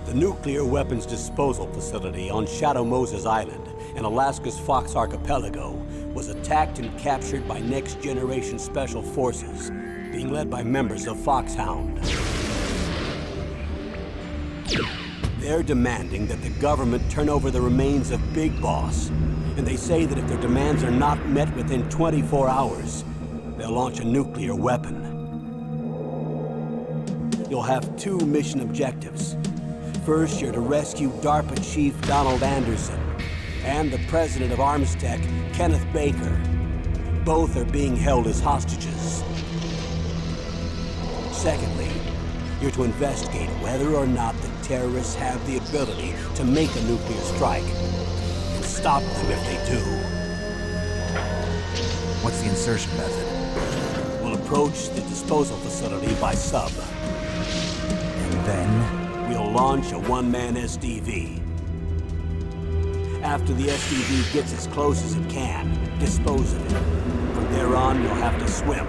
The nuclear weapons disposal facility on Shadow Moses Island in Alaska's Fox Archipelago was attacked and captured by Next Generation Special Forces, being led by members of Foxhound. They're demanding that the government turn over the remains of Big Boss, and they say that if their demands are not met within 24 hours, they'll launch a nuclear weapon. You'll have two mission objectives. First, you're to rescue DARPA Chief Donald Anderson and the president of Armstech, Kenneth Baker. Both are being held as hostages. Secondly, you're to investigate whether or not the terrorists have the ability to make a nuclear strike and stop them if they do. What's the insertion method? We'll approach the disposal facility by sub. And then? We'll launch a one-man SDV. After the SDV gets as close as it can, dispose of it. From there on, you'll have to swim.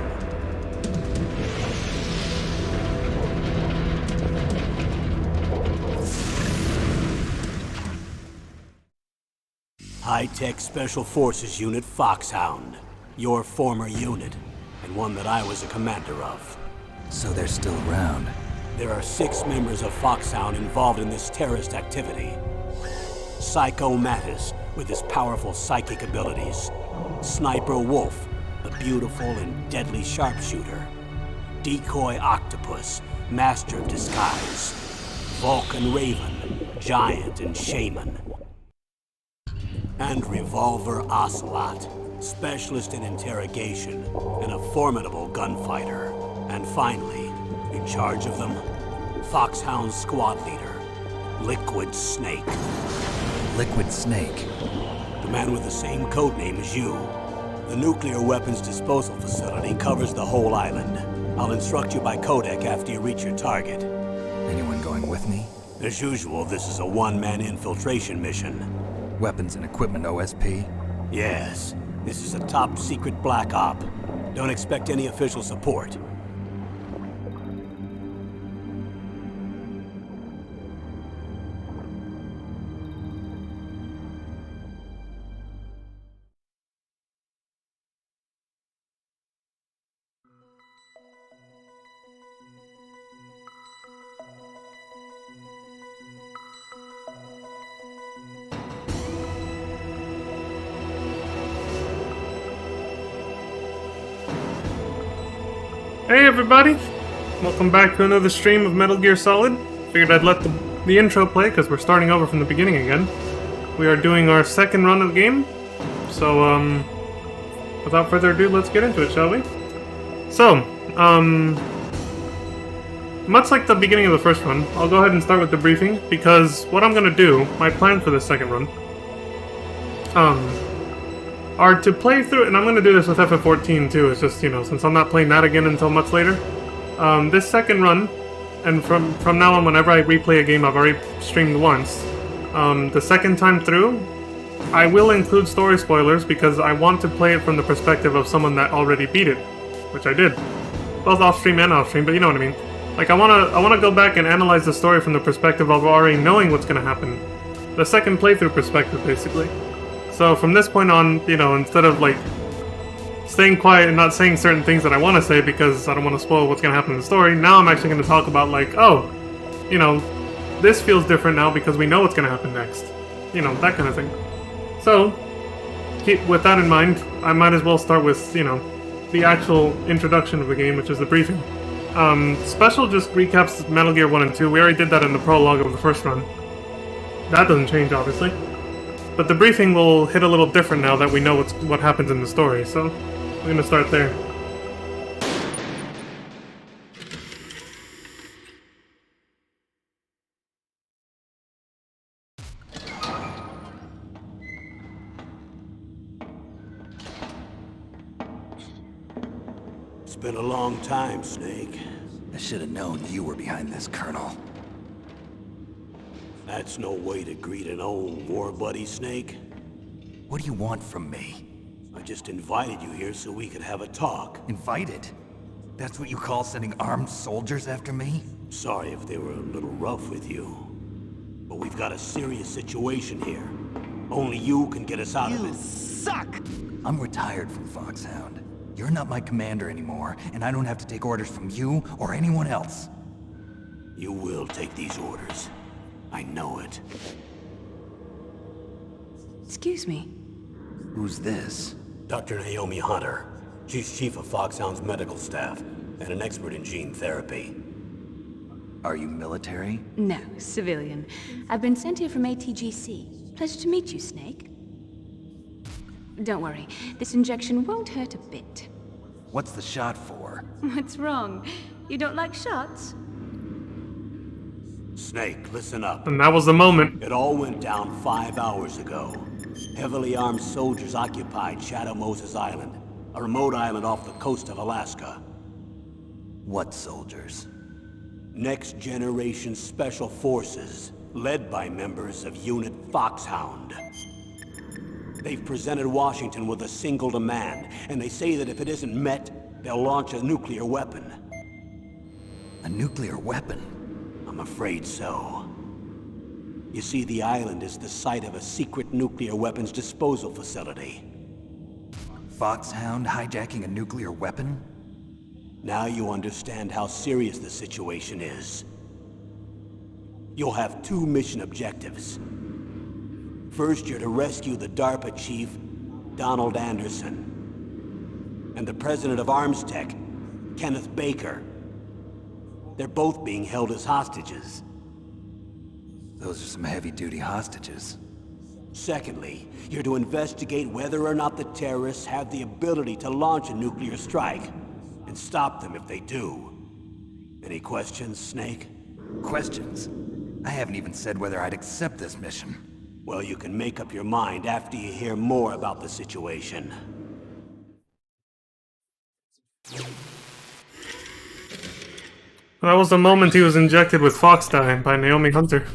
High-Tech Special Forces Unit Foxhound. Your former unit, and one that I was a commander of. So they're still around. There are 6 members of Foxhound involved in this terrorist activity. Psycho Mattis, with his powerful psychic abilities. Sniper Wolf, the beautiful and deadly sharpshooter. Decoy Octopus, master of disguise. Vulcan Raven, giant and shaman. And Revolver Ocelot, specialist in interrogation and a formidable gunfighter. And finally, in charge of them, Foxhound squad leader, Liquid Snake. Liquid Snake? The man with the same codename as you. The nuclear weapons disposal facility covers the whole island. I'll instruct you by codec after you reach your target. Anyone going with me? As usual, this is a one-man infiltration mission. Weapons and equipment OSP? Yes. This is a top-secret black op. Don't expect any official support. Hey everybody! Welcome back to another stream of Metal Gear Solid. Figured I'd let the intro play because we're starting over from the beginning again. We are doing our second run of the game. So, without further ado, let's get into it, shall we? So, much like the beginning of the first run, I'll go ahead and start with the briefing because what I'm gonna do, my plan for the second run, are to play through, and I'm going to do this with FF14 too, it's just, you know, since I'm not playing that again until much later. This second run, and from now on, whenever I replay a game I've already streamed once, the second time through, I will include story spoilers because I want to play it from the perspective of someone that already beat it, which I did. Both off-stream and off-stream, but you know what I mean. Like, I wanna go back and analyze the story from the perspective of already knowing what's going to happen. The second playthrough perspective, basically. So from this point on, you know, instead of like staying quiet and not saying certain things that I want to say because I don't want to spoil what's going to happen in the story, now I'm actually going to talk about like, oh, you know, this feels different now because we know what's going to happen next. You know, that kind of thing. So, with that in mind, I might as well start with, you know, the actual introduction of the game, which is the briefing. Special just recaps Metal Gear 1 and 2. We already did that in the prologue of the first run. That doesn't change, obviously. But the briefing will hit a little different now that we know what happens in the story, so we're going to start there. It's been a long time, Snake. I should have known you were behind this, Colonel. That's no way to greet an old war buddy, Snake. What do you want from me? I just invited you here so we could have a talk. Invited? That's what you call sending armed soldiers after me? Sorry if they were a little rough with you. But we've got a serious situation here. Only you can get us out of You it. suck! I'm retired from Foxhound. You're not my commander anymore, and I don't have to take orders from you or anyone else. You will take these orders. I know it. Excuse me. Who's this? Dr. Naomi Hunter. She's chief of Foxhound's medical staff, and an expert in gene therapy. Are you military? No, civilian. I've been sent here from ATGC. Pleasure to meet you, Snake. Don't worry, this injection won't hurt a bit. What's the shot for? What's wrong? You don't like shots? Snake, listen up. And that was the moment. It all went down 5 hours ago. Heavily armed soldiers occupied Shadow Moses Island, a remote island off the coast of Alaska. What soldiers? Next Generation Special Forces, led by members of Unit Foxhound. They've presented Washington with a single demand, and they say that if it isn't met, they'll launch a nuclear weapon. A nuclear weapon? I'm afraid so. You see, the island is the site of a secret nuclear weapons disposal facility. Foxhound hijacking a nuclear weapon? Now you understand how serious the situation is. You'll have 2 mission objectives. First, you're to rescue the DARPA chief, Donald Anderson, and the president of Armstech, Kenneth Baker. They're both being held as hostages. Those are some heavy-duty hostages. Secondly, you're to investigate whether or not the terrorists have the ability to launch a nuclear strike, and stop them if they do. Any questions, Snake? Questions? I haven't even said whether I'd accept this mission. Well, you can make up your mind after you hear more about the situation. That was the moment he was injected with Fox Dye by Naomi Hunter.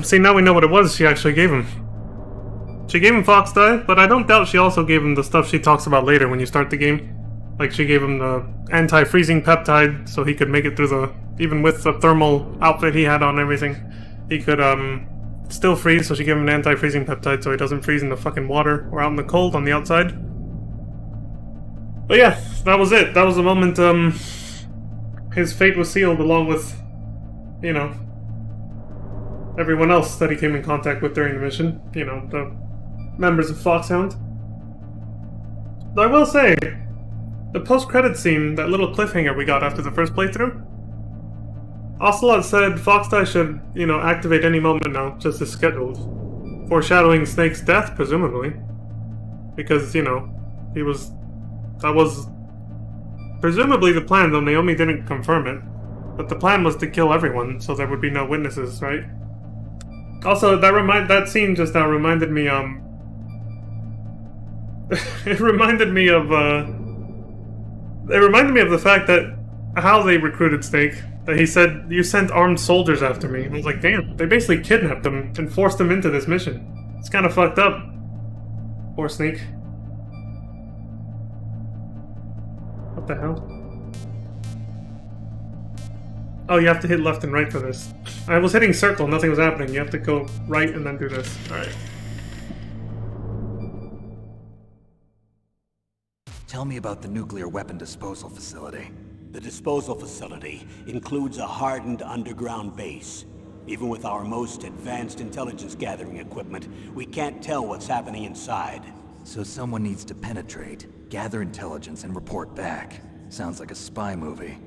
See, now we know what it was she actually gave him. She gave him Fox Dye, but I don't doubt she also gave him the stuff she talks about later when you start the game. Like, she gave him the anti-freezing peptide, so he could make it through the... Even with the thermal outfit he had on and everything, he could, still freeze, so she gave him an anti-freezing peptide so he doesn't freeze in the fucking water or out in the cold on the outside. But yeah, that was it. That was the moment, his fate was sealed along with, you know, everyone else that he came in contact with during the mission. You know, the members of Foxhound. Though I will say, the post-credits scene, that little cliffhanger we got after the first playthrough, Ocelot said Fox Dye should, you know, activate any moment now, just as scheduled. Foreshadowing Snake's death, presumably. Because, you know, that was presumably the plan, though Naomi didn't confirm it. But the plan was to kill everyone, so there would be no witnesses, right? Also, that scene just now reminded me, it reminded me of the fact that how they recruited Snake. That he said, "You sent armed soldiers after me." I was like, damn, they basically kidnapped him and forced him into this mission. It's kind of fucked up. Poor Snake. What the hell? Oh, you have to hit left and right for this. I was hitting circle, nothing was happening. You have to go right and then do this. Alright. Tell me about the nuclear weapon disposal facility. The disposal facility includes a hardened underground base. Even with our most advanced intelligence gathering equipment, we can't tell what's happening inside. So someone needs to penetrate, gather intelligence, and report back. Sounds like a spy movie.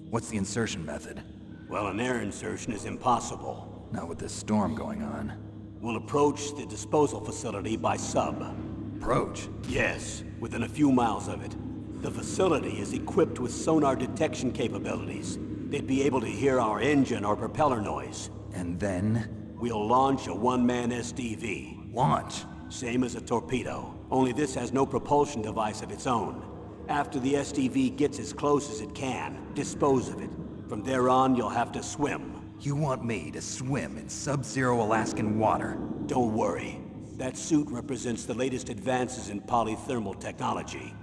What's the insertion method? Well, an air insertion is impossible. Not with this storm going on. We'll approach the disposal facility by sub. Approach? Yes, within a few miles of it. The facility is equipped with sonar detection capabilities. They'd be able to hear our engine or propeller noise. And then? We'll launch a one-man SDV. Launch? Same as a torpedo, only this has no propulsion device of its own. After the SDV gets as close as it can, dispose of it. From there on, you'll have to swim. You want me to swim in sub-zero Alaskan water? Don't worry. That suit represents the latest advances in polythermal technology.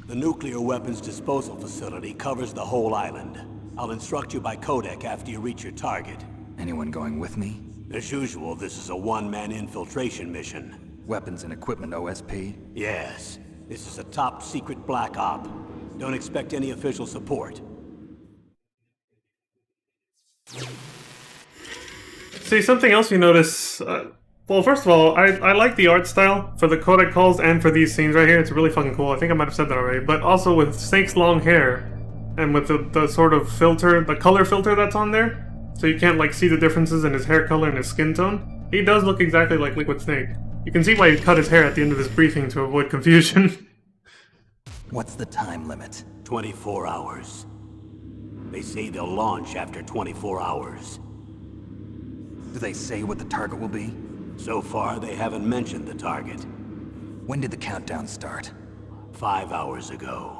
The nuclear weapons disposal facility covers the whole island. I'll instruct you by codec after you reach your target. Anyone going with me? As usual, this is a one-man infiltration mission. Weapons and equipment OSP? Yes, this is a top-secret black op. Don't expect any official support. See, something else you notice... well, first of all, I like the art style for the codec calls and for these scenes right here. It's really fucking cool. I think I might have said that already. But also with Snake's long hair, and with the sort of filter, the color filter that's on there, so you can't like see the differences in his hair color and his skin tone, he does look exactly like Liquid Snake. You can see why he cut his hair at the end of his briefing to avoid confusion. What's the time limit? 24 hours. They say they'll launch after 24 hours. Do they say what the target will be? So far, they haven't mentioned the target. When did the countdown start? 5 hours ago.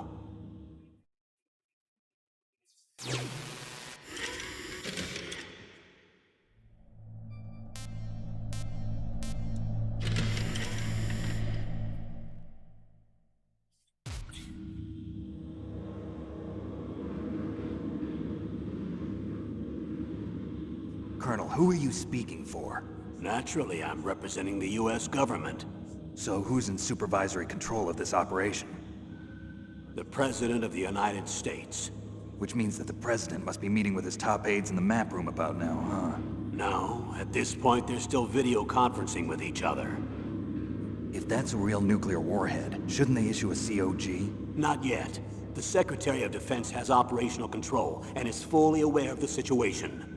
Colonel, who are you speaking for? Naturally, I'm representing the U.S. government. So who's in supervisory control of this operation? The President of the United States. Which means that the President must be meeting with his top aides in the map room about now, huh? No, at this point they're still video conferencing with each other. If that's a real nuclear warhead, shouldn't they issue a COG? Not yet. The Secretary of Defense has operational control and is fully aware of the situation.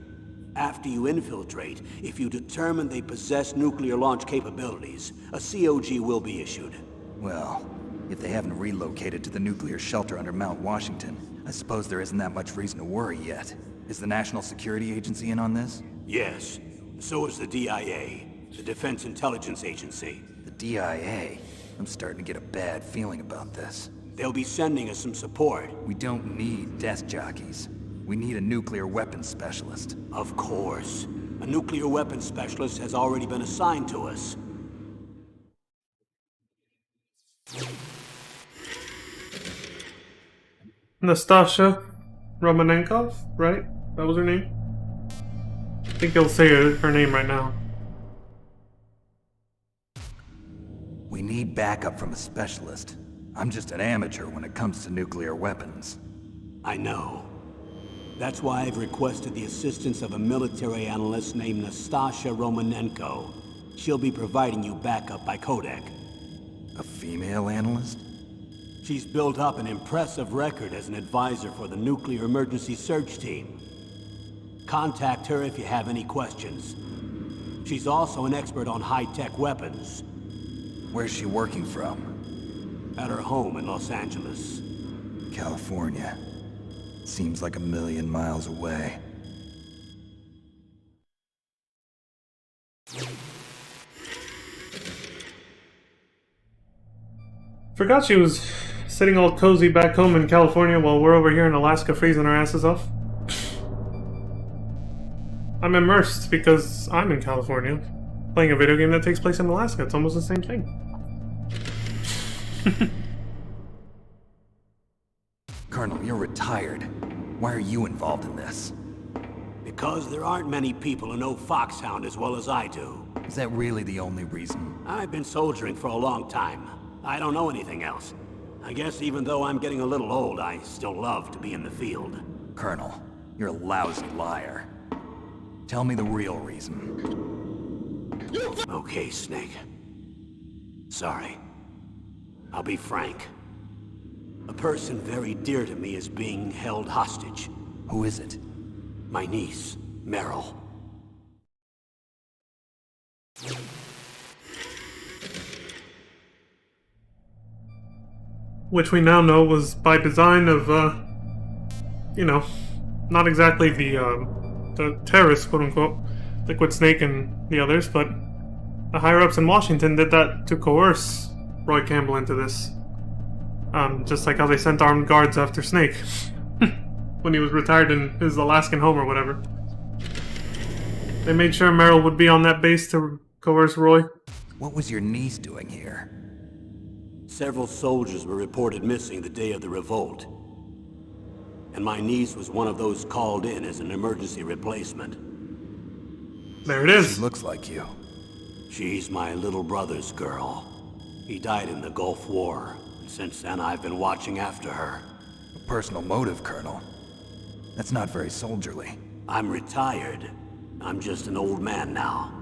After you infiltrate, if you determine they possess nuclear launch capabilities, a COG will be issued. Well, if they haven't relocated to the nuclear shelter under Mount Washington, I suppose there isn't that much reason to worry yet. Is the National Security Agency in on this? Yes. So is the DIA, the Defense Intelligence Agency. The DIA? I'm starting to get a bad feeling about this. They'll be sending us some support. We don't need desk jockeys. We need a nuclear weapons specialist. Of course. A nuclear weapons specialist has already been assigned to us. Nastasha Romanenkov, right? That was her name? I think he'll say her name right now. We need backup from a specialist. I'm just an amateur when it comes to nuclear weapons. I know. That's why I've requested the assistance of a military analyst named Nastasha Romanenko. She'll be providing you backup by codec. A female analyst? She's built up an impressive record as an advisor for the Nuclear Emergency Search Team. Contact her if you have any questions. She's also an expert on high-tech weapons. Where's she working from? At her home in Los Angeles. California. Seems like 1,000,000 miles away. Forgot she was sitting all cozy back home in California while we're over here in Alaska freezing our asses off. I'm immersed because I'm in California, playing a video game that takes place in Alaska. It's almost the same thing. Colonel, you're retired. Why are you involved in this? Because there aren't many people who know Foxhound as well as I do. Is that really the only reason? I've been soldiering for a long time. I don't know anything else. I guess even though I'm getting a little old, I still love to be in the field. Colonel, you're a lousy liar. Tell me the real reason. Okay, Snake. Sorry. I'll be frank. A person very dear to me is being held hostage. Who is it? My niece, Meryl. Which we now know was by design of, you know, not exactly the terrorists, quote-unquote, Liquid Snake and the others, but the higher-ups in Washington did that to coerce Roy Campbell into this. Just like how they sent armed guards after Snake when he was retired in his Alaskan home or whatever. They made sure Meryl would be on that base to coerce Roy. What was your niece doing here? Several soldiers were reported missing the day of the revolt. And my niece was one of those called in as an emergency replacement. There it is. She looks like you. She's my little brother's girl. He died in the Gulf War. Since then, I've been watching after her. A personal motive, Colonel. That's not very soldierly. I'm retired. I'm just an old man now.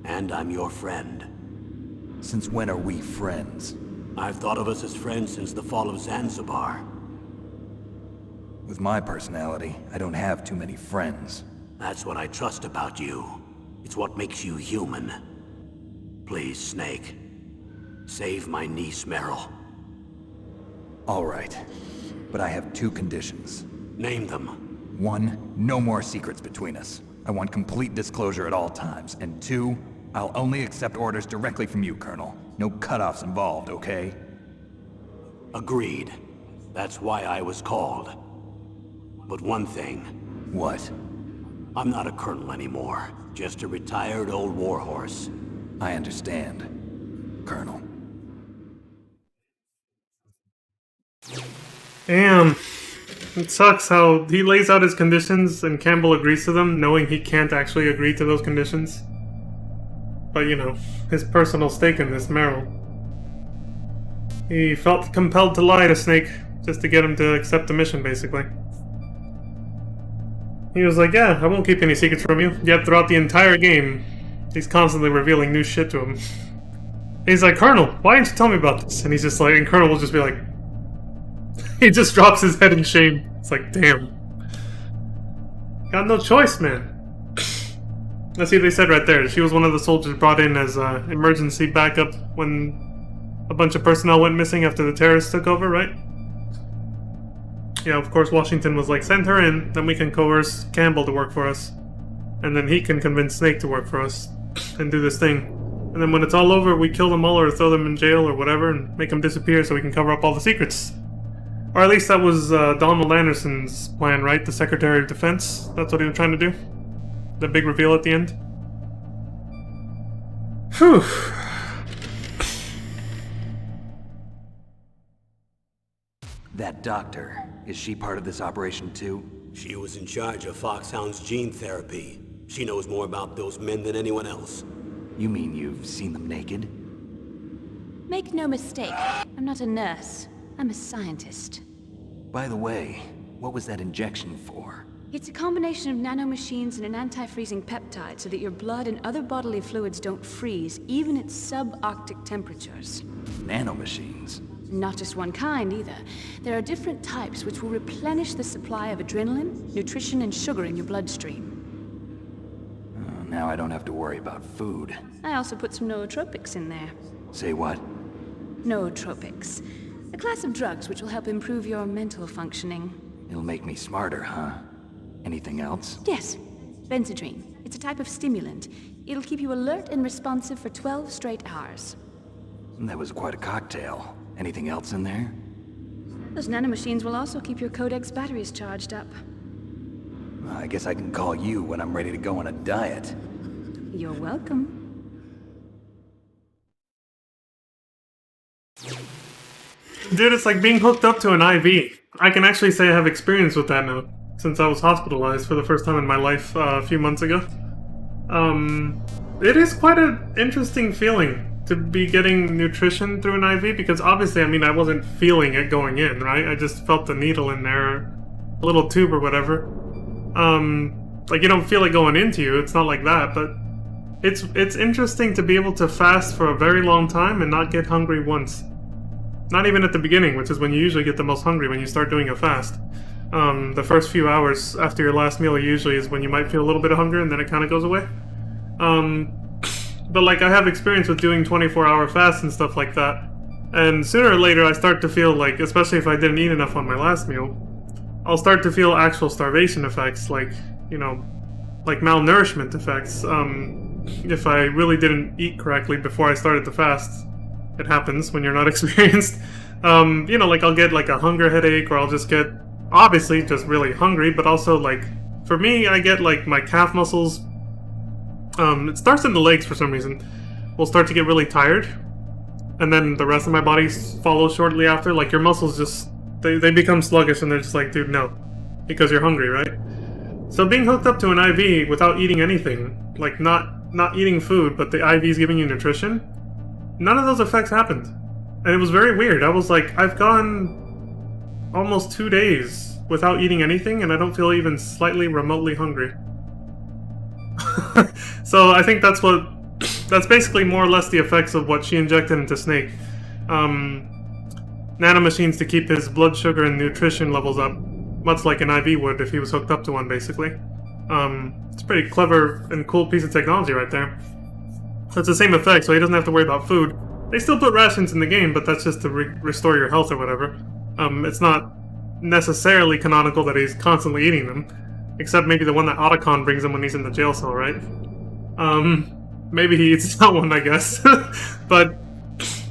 And I'm your friend. Since when are we friends? I've thought of us as friends since the fall of Zanzibar. With my personality, I don't have too many friends. That's what I trust about you. It's what makes you human. Please, Snake. Save my niece, Meryl. All right. But I have two conditions. Name them. 1, no more secrets between us. I want complete disclosure at all times. And 2, I'll only accept orders directly from you, Colonel. No cutoffs involved, okay? Agreed. That's why I was called. But one thing. What? I'm not a colonel anymore. Just a retired old warhorse. I understand, Colonel. Damn. It sucks how he lays out his conditions and Campbell agrees to them, knowing he can't actually agree to those conditions. But, you know, his personal stake in this, Meryl. He felt compelled to lie to Snake, just to get him to accept the mission, basically. He was like, yeah, I won't keep any secrets from you. Yet throughout the entire game, he's constantly revealing new shit to him. He's like, Colonel, why didn't you tell me about this? And he's just like, and Colonel will just be like, he just drops his head in shame. It's like, damn. Got no choice, man. Let's see what they said right there. She was one of the soldiers brought in as emergency backup when a bunch of personnel went missing after the terrorists took over, right? Yeah, of course Washington was like, send her in, then we can coerce Campbell to work for us. And then he can convince Snake to work for us and do this thing. And then when it's all over, we kill them all or throw them in jail or whatever and make them disappear so we can cover up all the secrets. Or at least that was Donald Anderson's plan, right? The Secretary of Defense? That's what he was trying to do? The big reveal at the end? Whew. That doctor, is she part of this operation too? She was in charge of Foxhound's gene therapy. She knows more about those men than anyone else. You mean you've seen them naked? Make no mistake, I'm not a nurse. I'm a scientist. By the way, what was that injection for? It's a combination of nanomachines and an anti-freezing peptide so that your blood and other bodily fluids don't freeze, even at subarctic temperatures. Nanomachines? Not just one kind, either. There are different types which will replenish the supply of adrenaline, nutrition, and sugar in your bloodstream. Now I don't have to worry about food. I also put some nootropics in there. Say what? Nootropics. A class of drugs which will help improve your mental functioning. It'll make me smarter, huh? Anything else? Yes. Benzedrine. It's a type of stimulant. It'll keep you alert and responsive for 12 straight hours. That was quite a cocktail. Anything else in there? Those nanomachines will also keep your Codex batteries charged up. I guess I can call you when I'm ready to go on a diet. You're welcome. Dude, it's like being hooked up to an IV. I can actually say I have experience with that now, since I was hospitalized for the first time in my life a few months ago. It is quite an interesting feeling to be getting nutrition through an IV, because obviously, I mean, I wasn't feeling it going in, right? I just felt the needle in there, a little tube or whatever. Like, you don't feel it going into you, it's not like that, but it's interesting to be able to fast for a very long time and not get hungry once. Not even at the beginning, which is when you usually get the most hungry when you start doing a fast. The first few hours after your last meal usually is when you might feel a little bit of hunger, and then it kind of goes away. But like, I have experience with doing 24-hour fasts and stuff like that, and sooner or later I start to feel like, especially if I didn't eat enough on my last meal, I'll start to feel actual starvation effects, like, you know, like malnourishment effects. If I really didn't eat correctly before I started the fast. It happens when you're not experienced. You know, like I'll get like a hunger headache, or I'll just get, obviously, just really hungry, but also like, for me, I get like my calf muscles, it starts in the legs for some reason, will start to get really tired, and then the rest of my body follows shortly after. Like your muscles just, they become sluggish, and they're just like, dude, no, because you're hungry, right? So being hooked up to an IV without eating anything like not eating food, but the IV's giving you nutrition, none of those effects happened. And it was very weird. I was like, I've gone almost 2 days without eating anything, and I don't feel even slightly remotely hungry. So I think that's basically more or less the effects of what she injected into Snake. Nanomachines to keep his blood sugar and nutrition levels up, much like an IV would if he was hooked up to one, basically. It's a pretty clever and cool piece of technology right there. So it's the same effect, so he doesn't have to worry about food. They still put rations in the game, but that's just to restore your health or whatever. It's not necessarily canonical that he's constantly eating them, except maybe the one that Otacon brings him when he's in the jail cell, right? Maybe he eats that one, I guess. but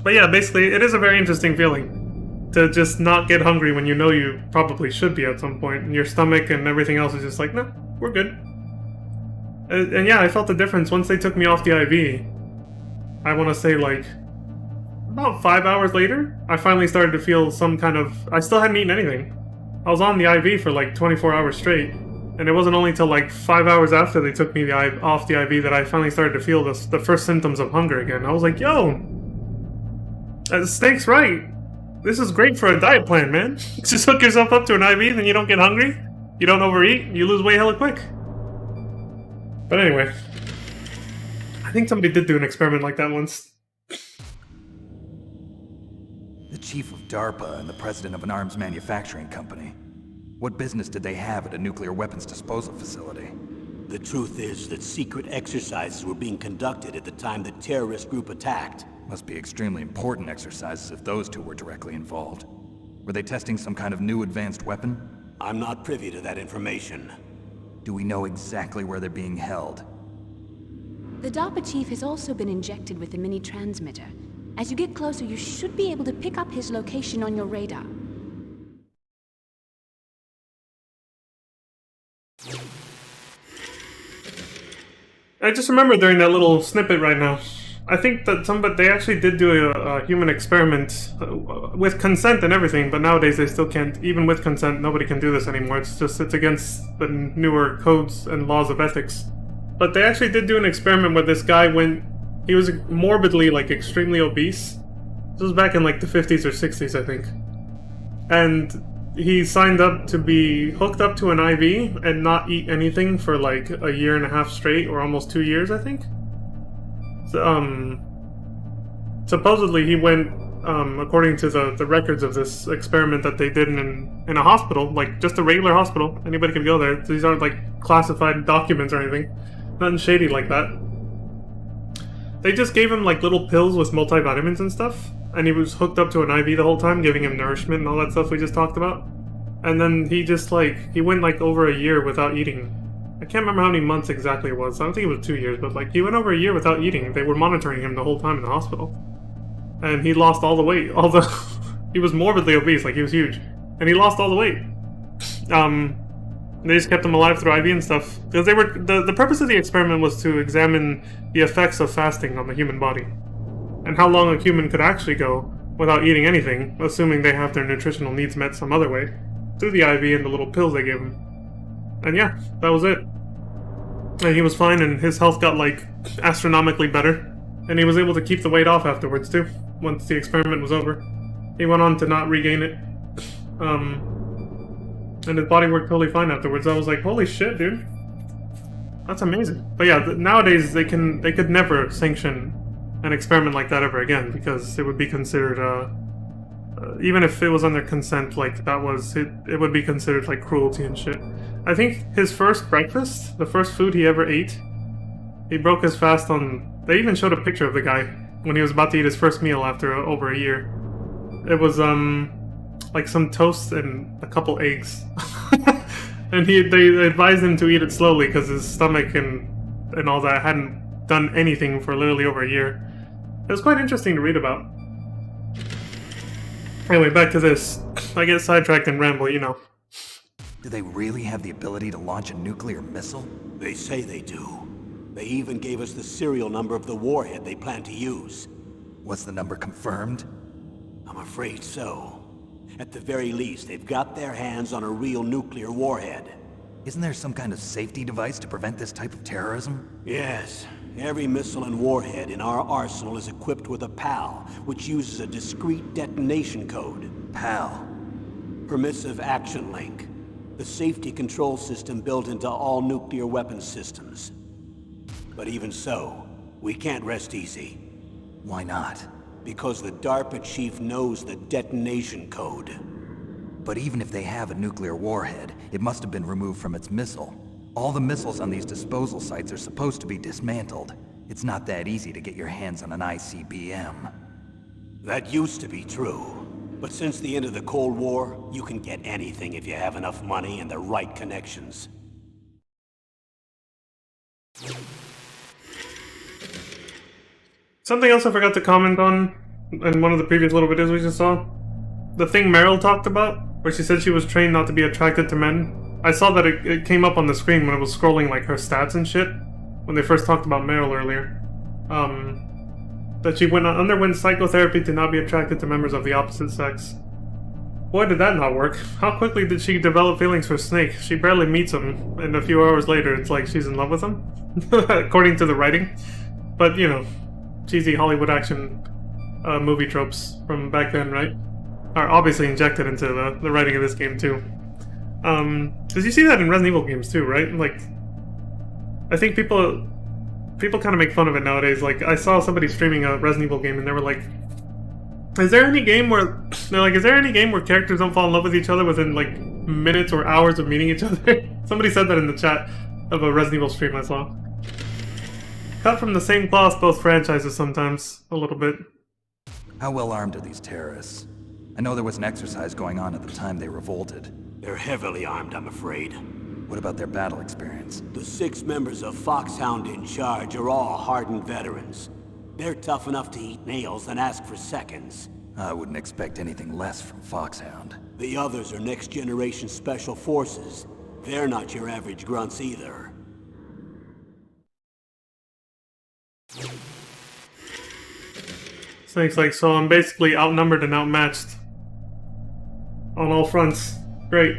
yeah, basically, it is a very interesting feeling to just not get hungry when you know you probably should be at some point, and your stomach and everything else is just like, no, we're good. And yeah, I felt the difference once they took me off the IV. I want to say, like, about 5 hours later, I finally started to feel some kind of... I still hadn't eaten anything. I was on the IV for like 24 hours straight, and it wasn't only till like 5 hours after they took me off the IV that I finally started to feel the first symptoms of hunger again. I was like, yo, Snake's right. This is great for a diet plan, man. Just hook yourself up to an IV, then you don't get hungry, you don't overeat, you lose weight hella quick. But anyway, I think somebody did do an experiment like that once. The chief of DARPA and the president of an arms manufacturing company. What business did they have at a nuclear weapons disposal facility? The truth is that secret exercises were being conducted at the time the terrorist group attacked. Must be extremely important exercises if those two were directly involved. Were they testing some kind of new advanced weapon? I'm not privy to that information. Do we know exactly where they're being held? The DARPA chief has also been injected with a mini transmitter. As you get closer, you should be able to pick up his location on your radar. I just remember during that little snippet right now, I think that they actually did do a human experiment with consent and everything, but nowadays they still can't, even with consent, nobody can do this anymore. It's against the newer codes and laws of ethics. But they actually did do an experiment where this guy he was morbidly, like, extremely obese. This was back in, like, the 50s or 60s, I think. And he signed up to be hooked up to an IV and not eat anything for, like, a year and a half straight, or almost 2 years, I think. So, supposedly he went, according to the records of this experiment that they did in a hospital, like, just a regular hospital. Anybody could go there. These aren't, like, classified documents or anything. Nothing shady like that. They just gave him, like, little pills with multivitamins and stuff, and he was hooked up to an IV the whole time, giving him nourishment and all that stuff we just talked about. And then he just, like, he went, like, over a year without eating. I can't remember how many months exactly it was. I don't think it was 2 years, but, like, he went over a year without eating. They were monitoring him the whole time in the hospital. And he lost all the weight. He was morbidly obese, like, he was huge. And he lost all the weight. They just kept him alive through IV and stuff. Because they were... The purpose of the experiment was to examine the effects of fasting on the human body. And how long a human could actually go without eating anything, assuming they have their nutritional needs met some other way, through the IV and the little pills they gave him. And yeah, that was it. And he was fine, and his health got, like, astronomically better. And he was able to keep the weight off afterwards, too, once the experiment was over. He went on to not regain it. And his body worked totally fine afterwards. I was like, holy shit, dude. That's amazing. But yeah, nowadays they could never sanction an experiment like that ever again, because it would be considered, even if it was under consent, like, it would be considered, like, cruelty and shit. I think his first breakfast, the first food he ever ate, he broke his fast on... They even showed a picture of the guy when he was about to eat his first meal after over a year. It was, like, some toast and a couple eggs. And they advised him to eat it slowly because his stomach and all that hadn't done anything for literally over a year. It was quite interesting to read about. Anyway, back to this. I get sidetracked and ramble, you know. Do they really have the ability to launch a nuclear missile? They say they do. They even gave us the serial number of the warhead they plan to use. Was the number confirmed? I'm afraid so. At the very least, they've got their hands on a real nuclear warhead. Isn't there some kind of safety device to prevent this type of terrorism? Yes. Every missile and warhead in our arsenal is equipped with a PAL, which uses a discrete detonation code. PAL. Permissive Action Link. The safety control system built into all nuclear weapons systems. But even so, we can't rest easy. Why not? Because the DARPA chief knows the detonation code. But even if they have a nuclear warhead, it must have been removed from its missile. All the missiles on these disposal sites are supposed to be dismantled. It's not that easy to get your hands on an ICBM. That used to be true. But since the end of the Cold War, you can get anything if you have enough money and the right connections. Something else I forgot to comment on in one of the previous little videos we just saw. The thing Meryl talked about, where she said she was trained not to be attracted to men. I saw that it came up on the screen when I was scrolling like her stats and shit, when they first talked about Meryl earlier. That she underwent psychotherapy to not be attracted to members of the opposite sex. Boy, did that not work. How quickly did she develop feelings for Snake? She barely meets him, and a few hours later it's like she's in love with him, according to the writing. But, you know, cheesy Hollywood action movie tropes from back then, right? Are obviously injected into the writing of this game, too. Because you see that in Resident Evil games, too, right? Like, I think people kind of make fun of it nowadays. Like, I saw somebody streaming a Resident Evil game, and they were like, is there any game where characters don't fall in love with each other within, like, minutes or hours of meeting each other? Somebody said that in the chat of a Resident Evil stream I saw. Cut from the same cloth, both franchises sometimes, a little bit. How well armed are these terrorists? I know there was an exercise going on at the time they revolted. They're heavily armed, I'm afraid. What about their battle experience? The 6 members of Foxhound in charge are all hardened veterans. They're tough enough to eat nails and ask for seconds. I wouldn't expect anything less from Foxhound. The others are next-generation special forces. They're not your average grunts either. Snake's like, so I'm basically outnumbered and outmatched on all fronts. Great.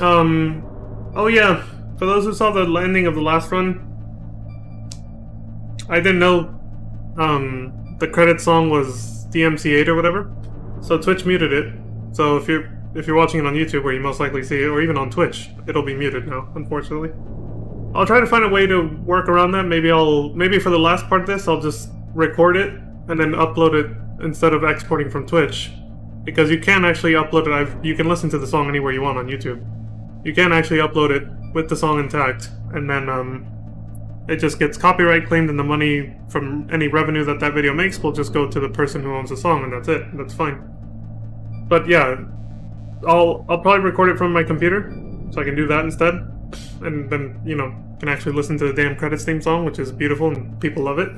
Oh yeah, for those who saw the ending of the last run, I didn't know the credit song was DMC8 or whatever, so Twitch muted it. So if you're watching it on YouTube, where you most likely see it, or even on Twitch, it'll be muted now, unfortunately. I'll try to find a way to work around that. Maybe for the last part of this, I'll just record it and then upload it instead of exporting from Twitch, because you can actually upload it. You can listen to the song anywhere you want on YouTube. You can actually upload it with the song intact, and then it just gets copyright claimed, and the money from any revenue that video makes will just go to the person who owns the song, and that's it. That's fine. But yeah, I'll probably record it from my computer, so I can do that instead, and then, you know, can actually listen to the damn credits theme song, which is beautiful and people love it.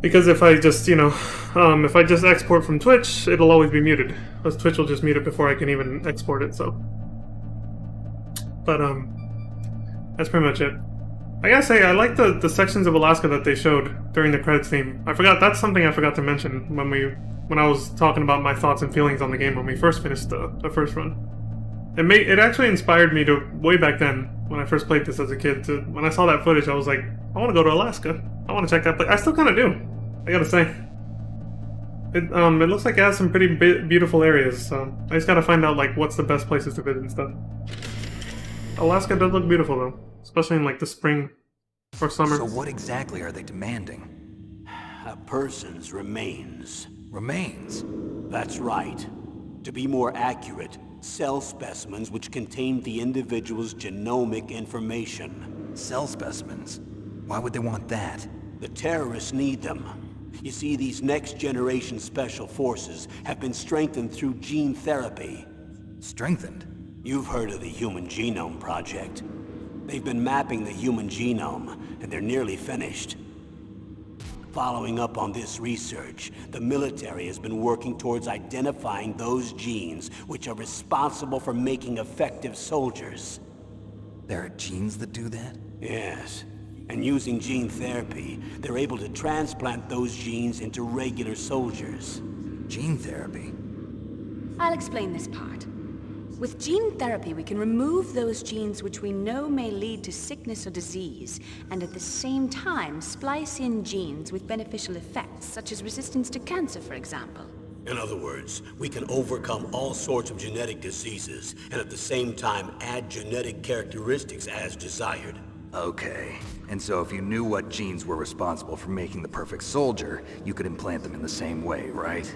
Because if I just, if I just export from Twitch, it'll always be muted, because Twitch will just mute it before I can even export it. So, but that's pretty much it. I gotta say, I like the sections of Alaska that they showed during the credits theme. That's something I forgot to mention when I was talking about my thoughts and feelings on the game when we first finished the first run. It actually inspired me to, way back then, when I first played this as a kid, when I saw that footage, I was like, I want to go to Alaska. I want to check that place. I still kind of do, I gotta say. It looks like it has some pretty beautiful areas, so I just gotta find out, like, what's the best places to visit and stuff. Alaska does look beautiful, though, especially in, like, the spring or summer. So what exactly are they demanding? A person's remains. Remains? That's right. To be more accurate, cell specimens which contain the individual's genomic information. Cell specimens? Why would they want that? The terrorists need them. You see, these next-generation special forces have been strengthened through gene therapy. Strengthened? You've heard of the Human Genome Project. They've been mapping the human genome, and they're nearly finished. Following up on this research, the military has been working towards identifying those genes which are responsible for making effective soldiers. There are genes that do that? Yes. And using gene therapy, they're able to transplant those genes into regular soldiers. Gene therapy? I'll explain this part. With gene therapy, we can remove those genes which we know may lead to sickness or disease, and at the same time splice in genes with beneficial effects, such as resistance to cancer, for example. In other words, we can overcome all sorts of genetic diseases, and at the same time add genetic characteristics as desired. Okay. And so if you knew what genes were responsible for making the perfect soldier, you could implant them in the same way, right?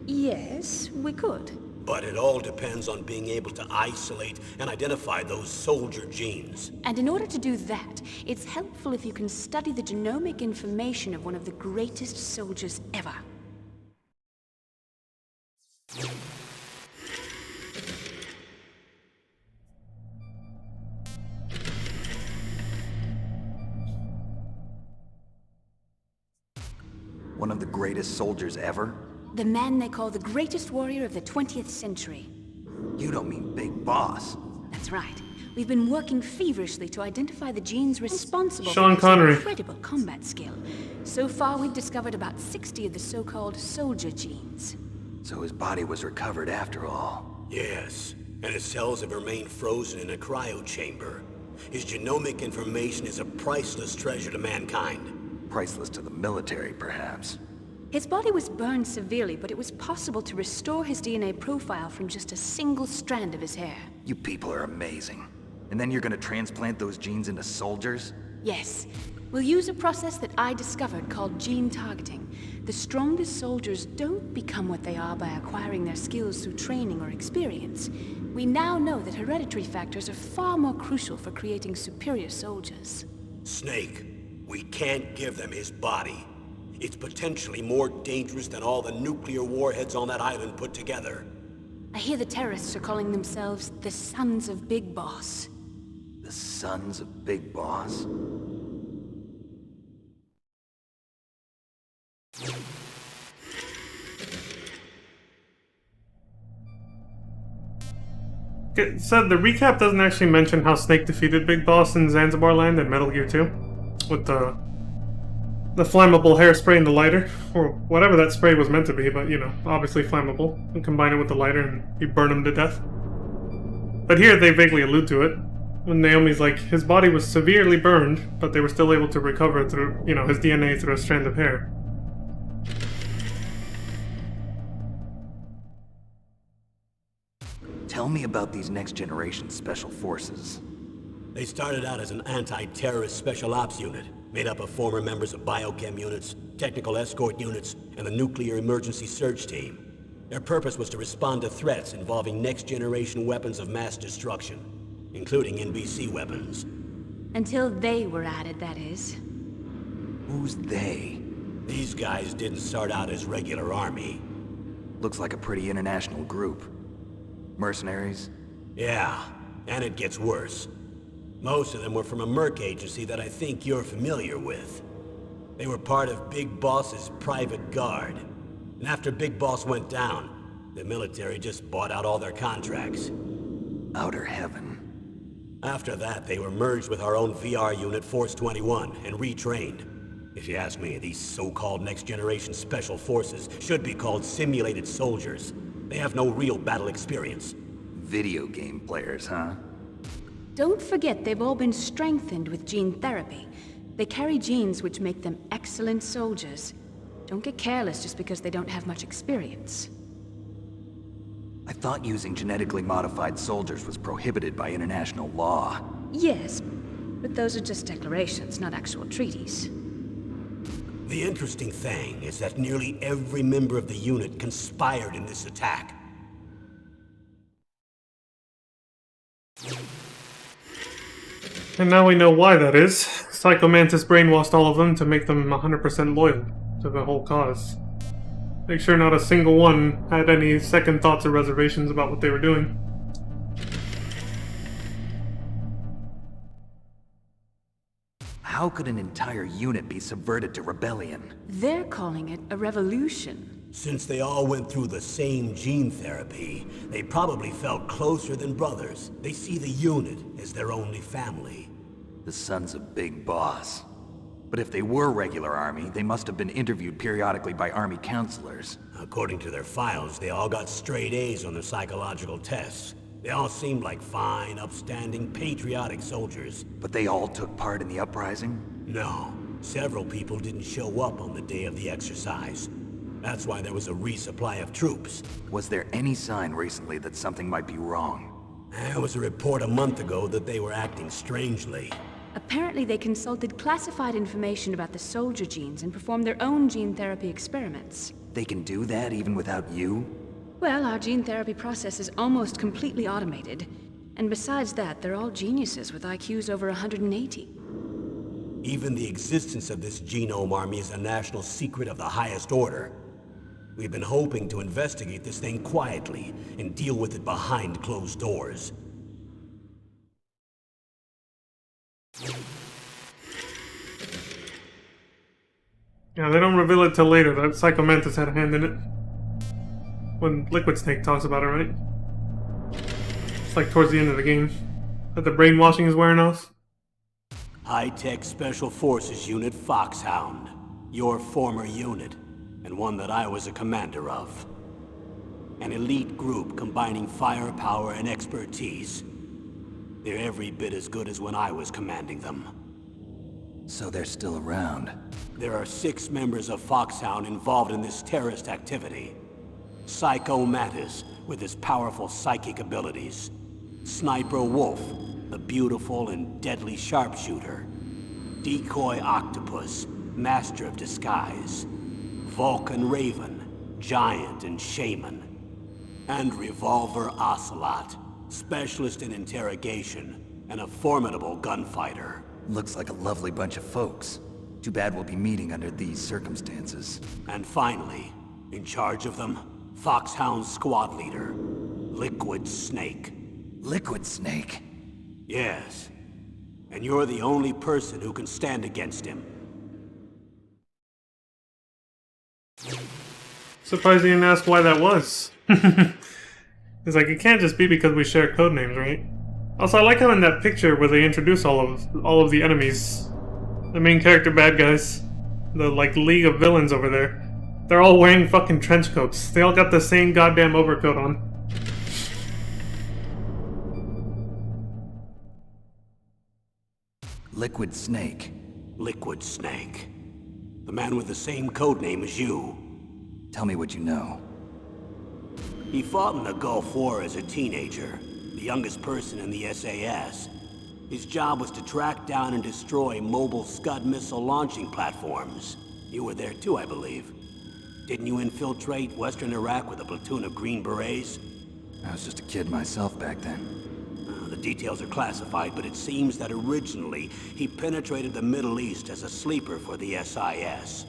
Yes, we could. But it all depends on being able to isolate and identify those soldier genes. And in order to do that, it's helpful if you can study the genomic information of one of the greatest soldiers ever. One of the greatest soldiers ever? The man they call the greatest warrior of the 20th century. You don't mean Big Boss. That's right. We've been working feverishly to identify the genes responsible Sean for Connery. this incredible combat skill. So far, we've discovered about 60 of the so-called soldier genes. So his body was recovered after all. Yes, and his cells have remained frozen in a cryo chamber. His genomic information is a priceless treasure to mankind. Priceless to the military, perhaps. His body was burned severely, but it was possible to restore his DNA profile from just a single strand of his hair. You people are amazing. And then you're gonna transplant those genes into soldiers? Yes. We'll use a process that I discovered called gene targeting. The strongest soldiers don't become what they are by acquiring their skills through training or experience. We now know that hereditary factors are far more crucial for creating superior soldiers. Snake, we can't give them his body. It's potentially more dangerous than all the nuclear warheads on that island put together. I hear the terrorists are calling themselves the Sons of Big Boss. The Sons of Big Boss? It said the recap doesn't actually mention how Snake defeated Big Boss in Zanzibar Land in Metal Gear 2. With the flammable hairspray and the lighter. Or whatever that spray was meant to be, but you know, obviously flammable. And combine it with the lighter and you burn him to death. But here they vaguely allude to it. When Naomi's like, his body was severely burned, but they were still able to recover through, you know, his DNA through a strand of hair. Tell me about these next generation special forces. They started out as an anti-terrorist special ops unit, made up of former members of biochem units, technical escort units, and the nuclear emergency search team. Their purpose was to respond to threats involving next-generation weapons of mass destruction, including NBC weapons. Until they were added, that is. Who's they? These guys didn't start out as regular army. Looks like a pretty international group. Mercenaries? Yeah, and it gets worse. Most of them were from a merc agency that I think you're familiar with. They were part of Big Boss's private guard. And after Big Boss went down, the military just bought out all their contracts. Outer heaven. After that, they were merged with our own VR unit, Force 21, and retrained. If you ask me, these so-called next-generation special forces should be called simulated soldiers. They have no real battle experience. Video game players, huh? Don't forget they've all been strengthened with gene therapy. They carry genes which make them excellent soldiers. Don't get careless just because they don't have much experience. I thought using genetically modified soldiers was prohibited by international law. Yes, but those are just declarations, not actual treaties. The interesting thing is that nearly every member of the unit conspired in this attack. And now we know why that is. Psycho Mantis brainwashed all of them to make them 100% loyal to the whole cause. Make sure not a single one had any second thoughts or reservations about what they were doing. How could an entire unit be subverted to rebellion? They're calling it a revolution. Since they all went through the same gene therapy, they probably felt closer than brothers. They see the unit as their only family. The Sons of Big Boss. But if they were regular army, they must have been interviewed periodically by army counselors. According to their files, they all got straight A's on their psychological tests. They all seemed like fine, upstanding, patriotic soldiers. But they all took part in the uprising? No, several people didn't show up on the day of the exercise. That's why there was a resupply of troops. Was there any sign recently that something might be wrong? There was a report a month ago that they were acting strangely. Apparently they consulted classified information about the soldier genes and performed their own gene therapy experiments. They can do that even without you? Well, our gene therapy process is almost completely automated. And besides that, they're all geniuses with IQs over 180. Even the existence of this genome army is a national secret of the highest order. We've been hoping to investigate this thing quietly and deal with it behind closed doors. Yeah, they don't reveal it till later that Psycho Mantis had a hand in it. When Liquid Snake talks about it, right? It's like towards the end of the game. That the brainwashing is wearing off. High-Tech Special Forces Unit Foxhound. Your former unit, and one that I was a commander of. An elite group combining firepower and expertise. They're every bit as good as when I was commanding them. So they're still around. There are 6 members of Foxhound involved in this terrorist activity. Psycho Mantis, with his powerful psychic abilities. Sniper Wolf, the beautiful and deadly sharpshooter. Decoy Octopus, master of disguise. Vulcan Raven, giant and shaman. And Revolver Ocelot, specialist in interrogation and a formidable gunfighter. Looks like a lovely bunch of folks. Too bad we'll be meeting under these circumstances. And finally, in charge of them, Foxhound's squad leader, Liquid Snake. Liquid Snake? Yes. And you're the only person who can stand against him. Surprised you didn't ask why that was. It's like, it can't just be because we share code names, right? Also, I like how in that picture where they introduce all of the enemies, the main character bad guys, the like league of villains over there, they're all wearing fucking trench coats. They all got the same goddamn overcoat on. Liquid Snake. Liquid Snake. The man with the same code name as you. Tell me what you know. He fought in the Gulf War as a teenager, the youngest person in the SAS. His job was to track down and destroy mobile Scud missile launching platforms. You were there too, I believe. Didn't you infiltrate Western Iraq with a platoon of Green Berets? I was just a kid myself back then. The details are classified, but it seems that originally he penetrated the Middle East as a sleeper for the SIS.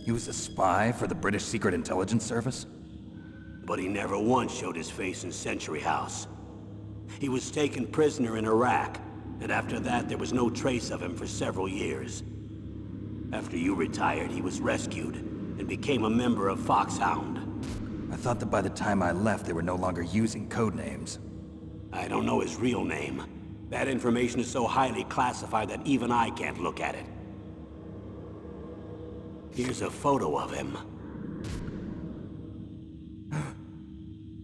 He was a spy for the British Secret Intelligence Service? But he never once showed his face in Century House. He was taken prisoner in Iraq, and after that there was no trace of him for several years. After you retired, he was rescued and became a member of Foxhound. I thought that by the time I left, they were no longer using code names. I don't know his real name. That information is so highly classified that even I can't look at it. Here's a photo of him.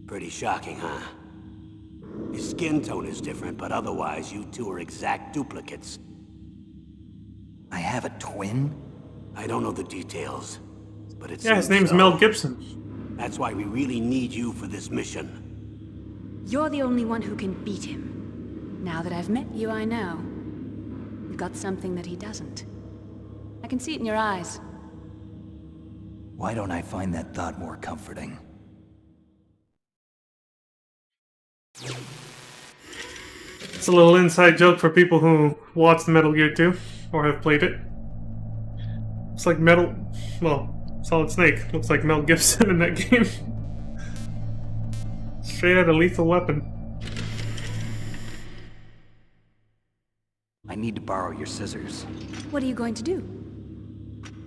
Pretty shocking, huh? His skin tone is different, but otherwise you two are exact duplicates. I have a twin? I don't know the details, but it's Yeah, his name's Mel Gibson. That's why we really need you for this mission. You're the only one who can beat him. Now that I've met you, I know. You've got something that he doesn't. I can see it in your eyes. Why don't I find that thought more comforting? It's a little inside joke for people who watched Metal Gear 2 or have played it. It's like Solid Snake looks like Mel Gibson in that game. Straight out of Lethal Weapon. I need to borrow your scissors. What are you going to do?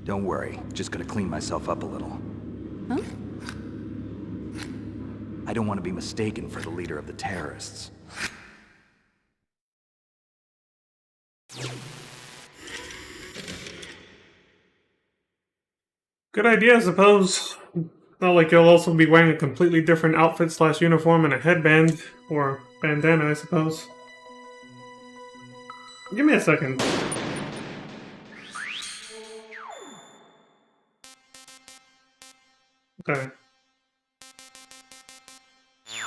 Don't worry, just gonna clean myself up a little. Huh? I don't want to be mistaken for the leader of the terrorists. Good idea, I suppose. Oh, like you'll also be wearing a completely different outfit slash uniform and a headband, or bandana, I suppose. Give me a second. Okay.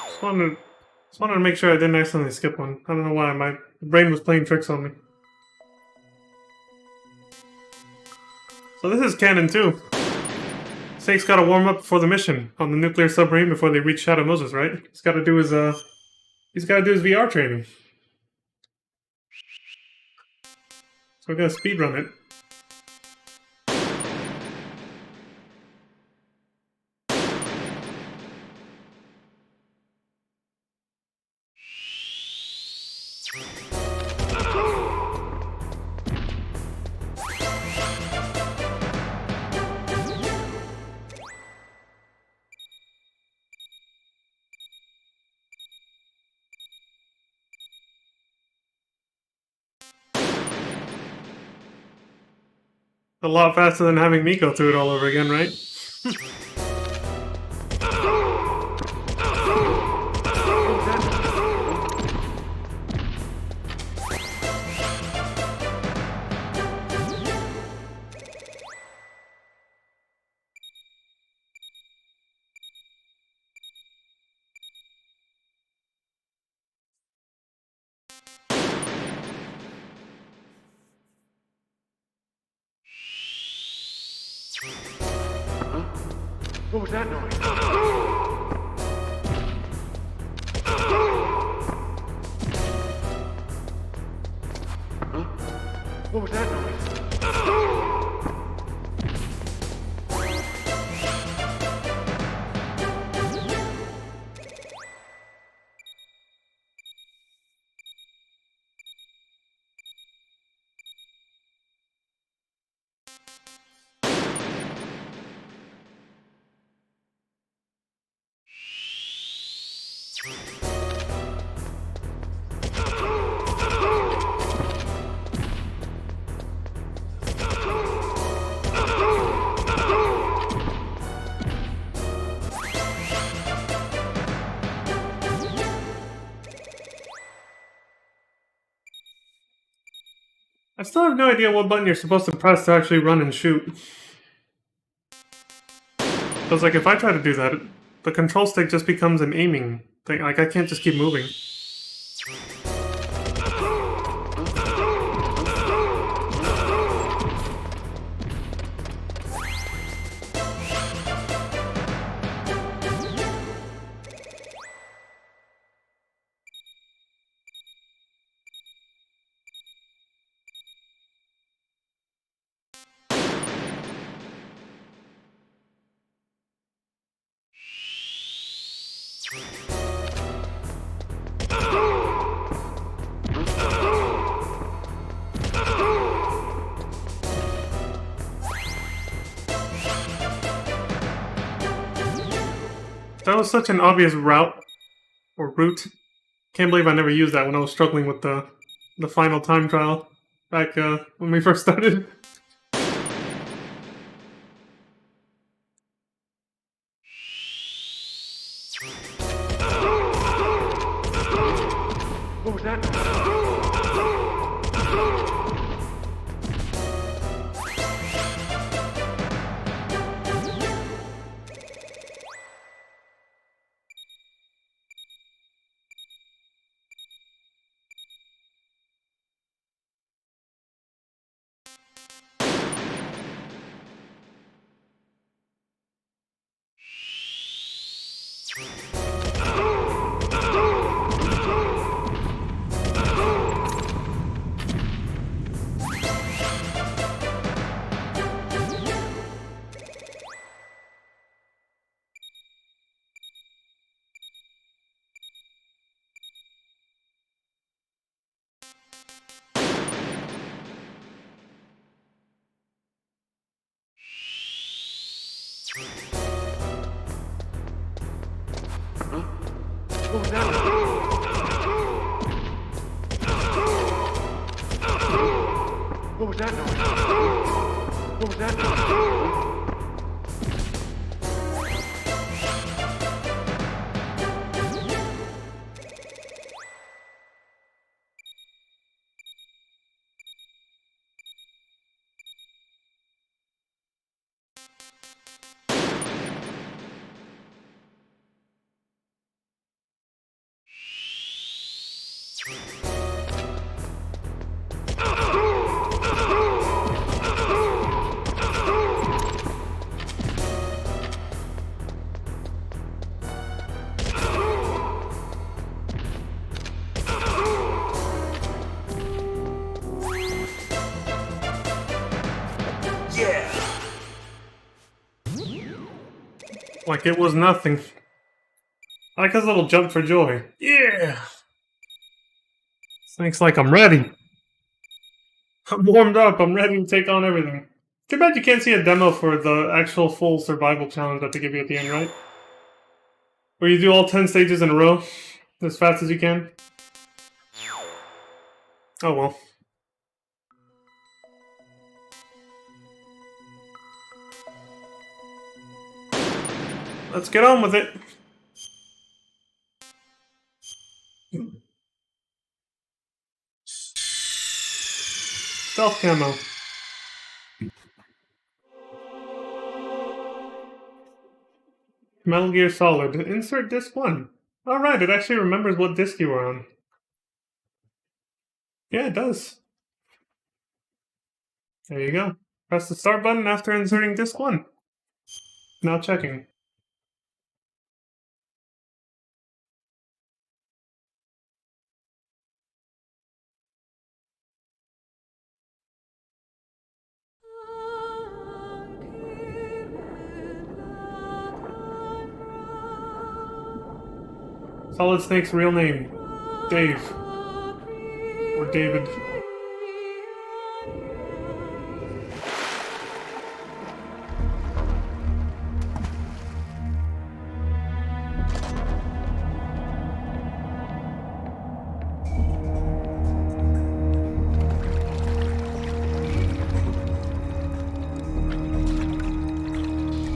Just wanted to make sure I didn't accidentally skip one. I don't know why, my brain was playing tricks on me. So this is canon too. Snake's gotta warm up before the mission on the nuclear submarine before they reach Shadow Moses, right? He's gotta do his VR training. So we're gonna speedrun it. A lot faster than having me go through it all over again, right? What was that noise? Huh? What was that noise? I still have no idea what button you're supposed to press to actually run and shoot. Because, like, if I try to do that, the control stick just becomes an aiming thing. Like, I can't just keep moving. That was such an obvious route, or route. Can't believe I never used that when I was struggling with the final time trial back when we first started. What was that noise? Huh? What was that noise? What was that noise? What was that noise? Like it was nothing. I like his little jump for joy. Yeah! Snake's like, I'm ready. I'm warmed up. I'm ready to take on everything. Too bad you can't see a demo for the actual full survival challenge that they give you at the end, right? Where you do all 10 stages in a row as fast as you can. Oh well. Let's get on with it. Stealth camo. Metal Gear Solid. Insert disc 1. Alright, it actually remembers what disc you were on. Yeah, it does. There you go. Press the start button after inserting disc 1. Now checking. Solid Snake's real name. Dave. Or David.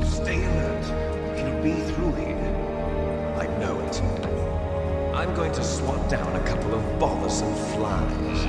Stay alert. It'll be through here. I know it. I'm going to swat down a couple of bothersome flies.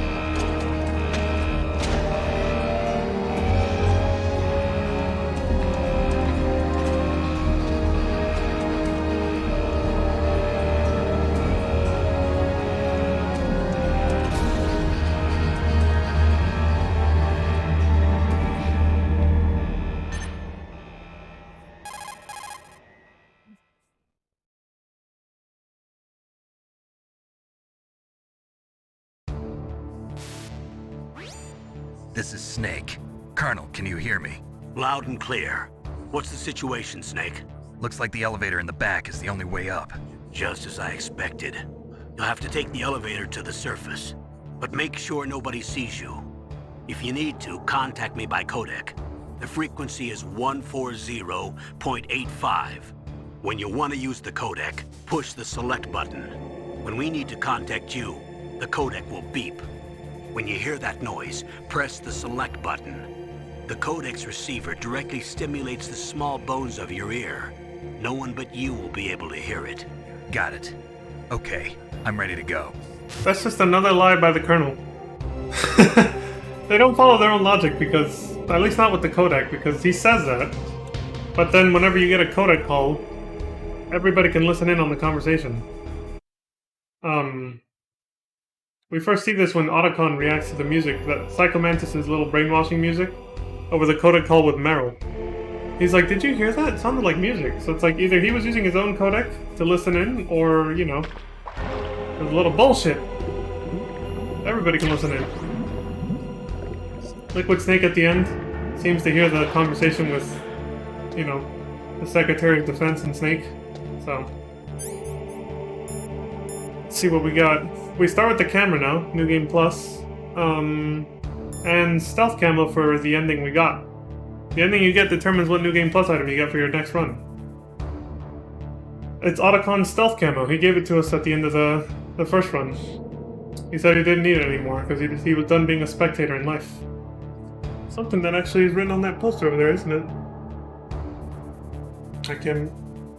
This is Snake. Colonel, can you hear me? Loud and clear. What's the situation, Snake? Looks like the elevator in the back is the only way up. Just as I expected. You'll have to take the elevator to the surface. But make sure nobody sees you. If you need to, contact me by codec. The frequency is 140.85. When you want to use the codec, push the select button. When we need to contact you, the codec will beep. When you hear that noise, press the select button. The codec's receiver directly stimulates the small bones of your ear. No one but you will be able to hear it. Got it. Okay, I'm ready to go. That's just another lie by the Colonel. They don't follow their own logic because, at least not with the codec, because he says that. But then whenever you get a codec call, everybody can listen in on the conversation. We first see this when Otacon reacts to the music, that Psycho Mantis' little brainwashing music, over the codec call with Meryl. He's like, did you hear that? It sounded like music. So it's like either he was using his own codec to listen in, or, you know, it was a little bullshit. Everybody can listen in. Liquid Snake at the end seems to hear the conversation with, you know, the Secretary of Defense and Snake. So, let's see what we got. We start with the camera now, New Game Plus, and stealth camo for the ending we got. The ending you get determines what New Game Plus item you get for your next run. It's Otacon's stealth camo. He gave it to us at the end of the first run. He said he didn't need it anymore because he was done being a spectator in life. Something that actually is written on that poster over there, isn't it? I can't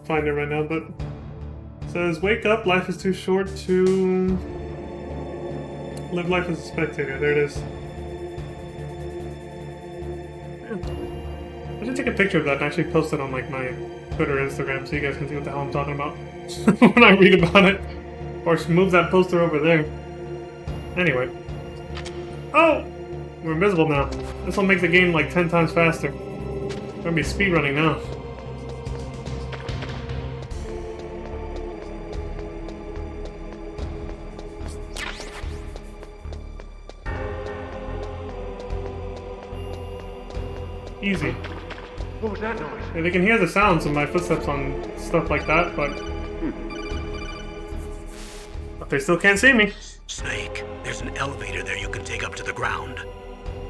find it right now, but it says, "Wake up, life is too short to live life as a spectator." There it is. I should take a picture of that and actually post it on like my Twitter or Instagram so you guys can see what the hell I'm talking about when I read about it. Or move that poster over there. Anyway. Oh! We're invisible now. This will make the game like 10 times faster. We're gonna be speedrunning now. Easy. What was that noise? Yeah, they can hear the sounds of my footsteps on stuff like that, but they still can't see me. Snake, there's an elevator there you can take up to the ground.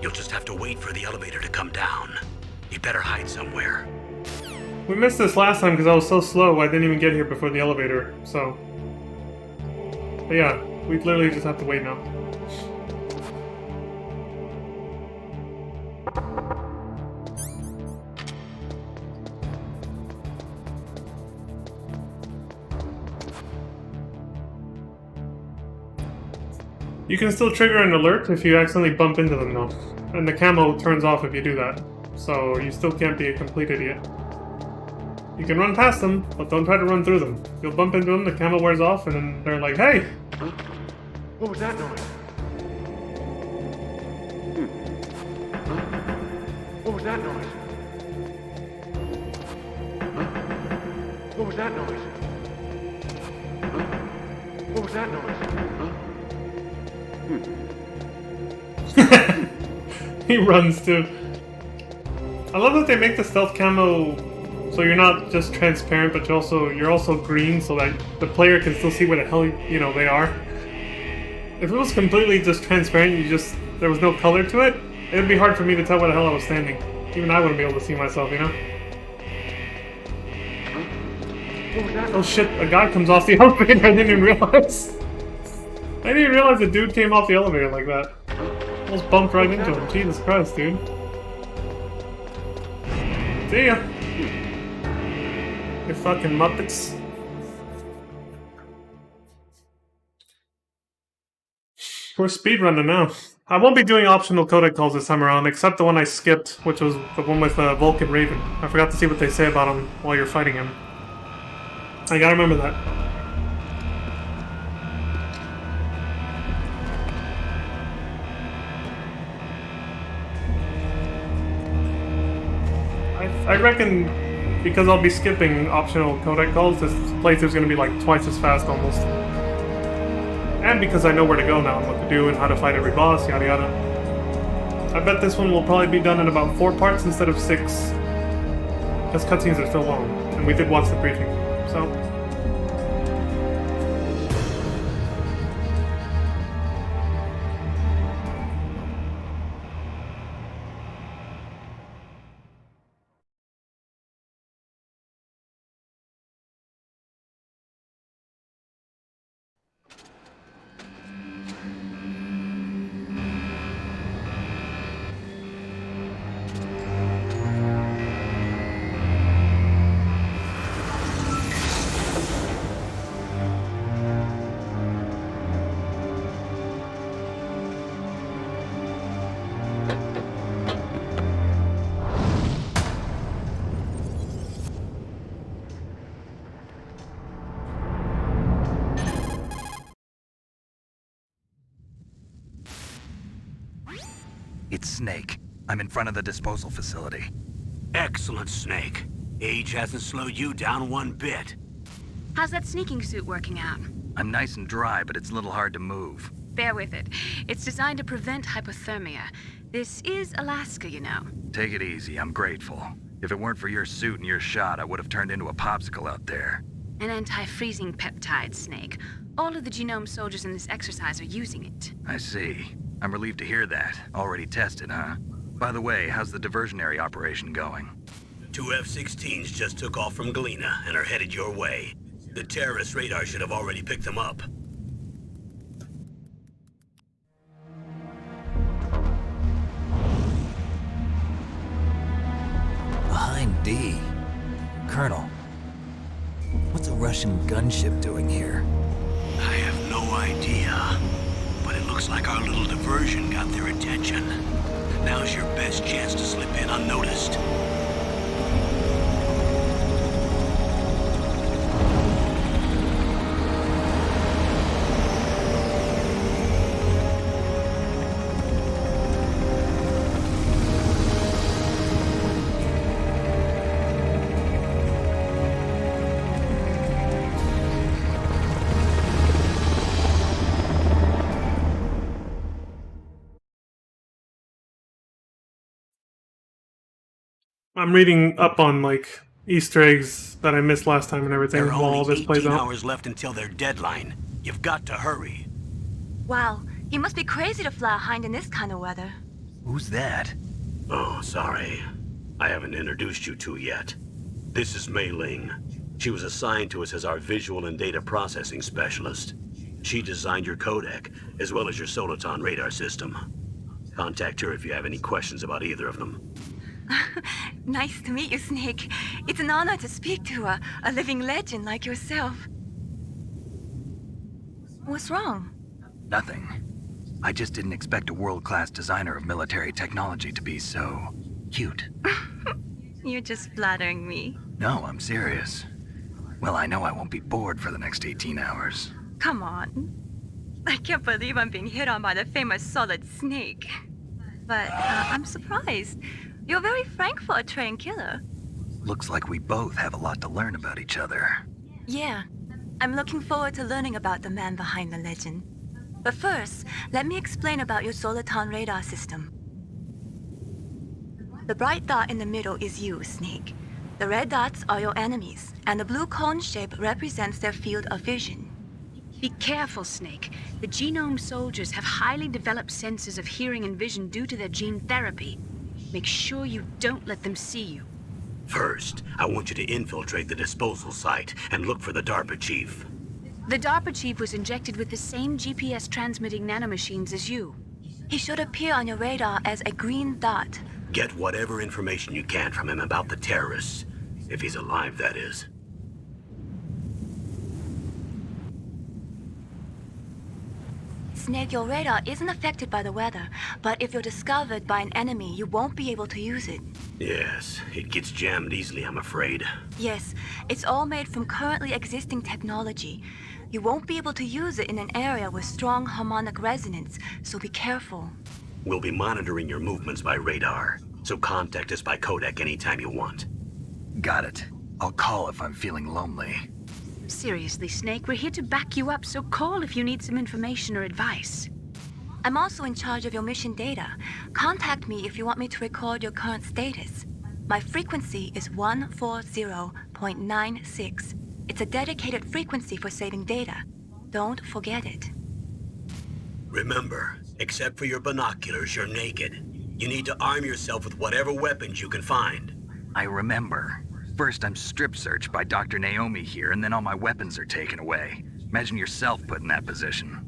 You'll just have to wait for the elevator to come down. You better hide somewhere. We missed this last time because I was so slow, I didn't even get here before the elevator, so... But yeah, we literally just have to wait now. You can still trigger an alert if you accidentally bump into them though. And the camo turns off if you do that. So you still can't be a complete idiot. You can run past them, but don't try to run through them. You'll bump into them, the camo wears off, and then they're like, hey! Huh? What was that noise? Huh? What was that noise? Huh? What was that noise? Huh? What was that noise? Huh? He runs too. I love that they make the stealth camo so you're not just transparent, but you're also green, so that the player can still see where the hell they are. If it was completely just transparent, there was no color to it, it'd be hard for me to tell where the hell I was standing. Even I wouldn't be able to see myself, you know? Oh shit! A guy comes off the elevator. I didn't even realize. I didn't even realize the dude came off the elevator like that. Almost bumped right into him. Jesus Christ, dude. See ya. You fucking Muppets. We're speedrunning now. I won't be doing optional codec calls this time around, except the one I skipped, which was the one with Vulcan Raven. I forgot to see what they say about him while you're fighting him. I gotta remember that. I reckon because I'll be skipping optional codec calls, this playthrough's gonna be like twice as fast almost. And because I know where to go now and what to do and how to fight every boss, yada yada. I bet this one will probably be done in about 4 parts instead of 6. Because cutscenes are still long, and we did watch the briefing, so... It's Snake. I'm in front of the disposal facility. Excellent, Snake. Age hasn't slowed you down one bit. How's that sneaking suit working out? I'm nice and dry, but it's a little hard to move. Bear with it. It's designed to prevent hypothermia. This is Alaska, you know. Take it easy, I'm grateful. If it weren't for your suit and your shot, I would have turned into a popsicle out there. An anti-freezing peptide, Snake. All of the genome soldiers in this exercise are using it. I see. I'm relieved to hear that. Already tested, huh? By the way, how's the diversionary operation going? 2 F-16s just took off from Galena and are headed your way. The terrorist radar should have already picked them up. Behind D. Colonel, what's a Russian gunship doing here? I have no idea. But it looks like our little diversion got their attention. Now's your best chance to slip in unnoticed. I'm reading up on like Easter eggs that I missed last time and everything There are while all only this plays 18 out. hours left until their deadline. You've got to hurry. Wow, you must be crazy to fly a hind in this kind of weather. Who's that? Oh, sorry. I haven't introduced you to yet. This is Mei Ling. She was assigned to us as our visual and data processing specialist. She designed your codec, as well as your Soliton radar system. Contact her if you have any questions about either of them. Nice to meet you, Snake. It's an honor to speak to a living legend like yourself. What's wrong? Nothing. I just didn't expect a world-class designer of military technology to be so cute. You're just flattering me. No, I'm serious. Well, I know I won't be bored for the next 18 hours. Come on. I can't believe I'm being hit on by the famous Solid Snake. But I'm surprised. You're very frank for a trained killer. Looks like we both have a lot to learn about each other. Yeah. I'm looking forward to learning about the man behind the legend. But first, let me explain about your Soliton radar system. The bright dot in the middle is you, Snake. The red dots are your enemies, and the blue cone shape represents their field of vision. Be careful, Snake. The genome soldiers have highly developed senses of hearing and vision due to their gene therapy. Make sure you don't let them see you. First, I want you to infiltrate the disposal site and look for the DARPA chief. The DARPA chief was injected with the same GPS transmitting nanomachines as you. He should appear on your radar as a green dot. Get whatever information you can from him about the terrorists. If he's alive, that is. Snake, your radar isn't affected by the weather, but if you're discovered by an enemy, you won't be able to use it. Yes, it gets jammed easily, I'm afraid. Yes, it's all made from currently existing technology. You won't be able to use it in an area with strong harmonic resonance, so be careful. We'll be monitoring your movements by radar, so contact us by codec anytime you want. Got it. I'll call if I'm feeling lonely. Seriously, Snake, we're here to back you up, so call if you need some information or advice. I'm also in charge of your mission data. Contact me if you want me to record your current status. My frequency is 140.96. It's a dedicated frequency for saving data. Don't forget it. Remember, except for your binoculars, you're naked. You need to arm yourself with whatever weapons you can find. I remember. First, I'm strip searched by Dr. Naomi here, and then all my weapons are taken away. Imagine yourself put in that position.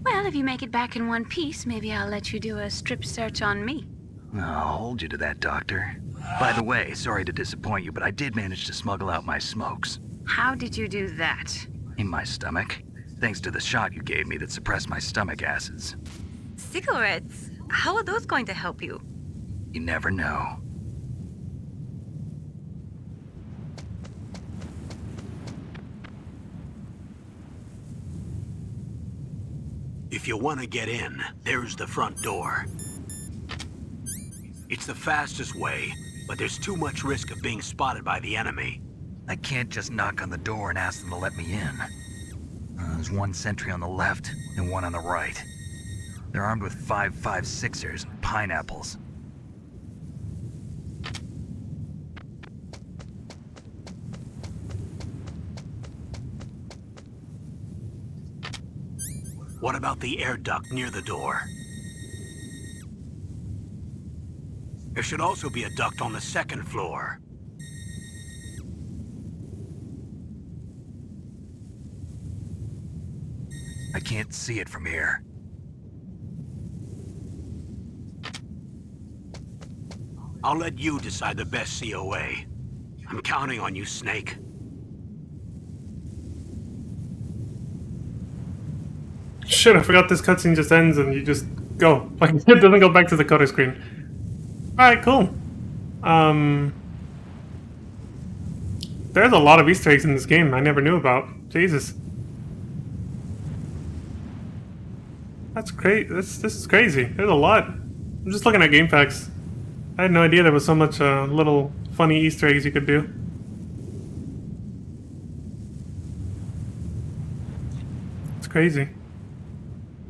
Well, if you make it back in one piece, maybe I'll let you do a strip search on me. I'll hold you to that, Doctor. By the way, sorry to disappoint you, but I did manage to smuggle out my smokes. How did you do that? In my stomach. Thanks to the shot you gave me that suppressed my stomach acids. Cigarettes? How are those going to help you? You never know. If you want to get in, there's the front door. It's the fastest way, but there's too much risk of being spotted by the enemy. I can't just knock on the door and ask them to let me in. There's one sentry on the left and one on the right. They're armed with 5.56ers and pineapples. What about the air duct near the door? There should also be a duct on the second floor. I can't see it from here. I'll let you decide the best COA. I'm counting on you, Snake. Shit, I forgot this cutscene just ends and you just go. Like, it doesn't go back to the cutter screen. Alright, cool. There's a lot of Easter eggs in this game I never knew about. Jesus. That's great. This is crazy. There's a lot. I'm just looking at game packs. I had no idea there was so much little funny Easter eggs you could do. It's crazy.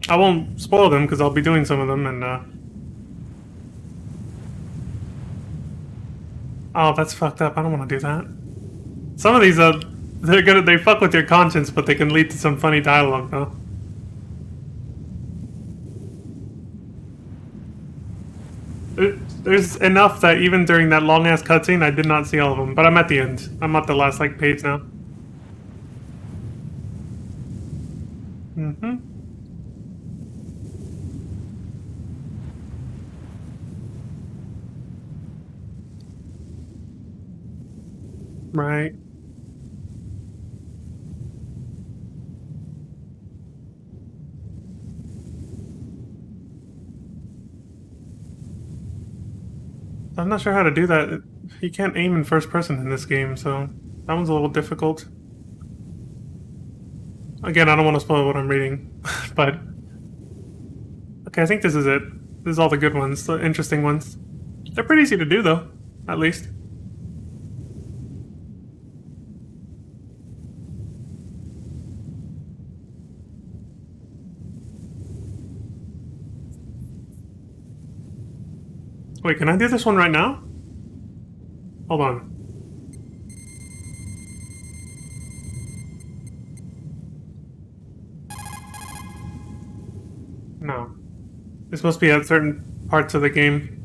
I won't spoil them because I'll be doing some of them, and Oh, that's fucked up. I don't want to do that. Some of these, they fuck with your conscience, but they can lead to some funny dialogue, though. There's enough that even during that long-ass cutscene, I did not see all of them. But I'm at the end. I'm at the last, like, page now. Mm-hmm. Right. I'm not sure how to do that. You can't aim in first person in this game, so that one's a little difficult. Again, I don't want to spoil what I'm reading, but... Okay, I think this is it. This is all the good ones, the interesting ones. They're pretty easy to do, though, at least. Wait, can I do this one right now? Hold on. No. It's supposed to be at certain parts of the game.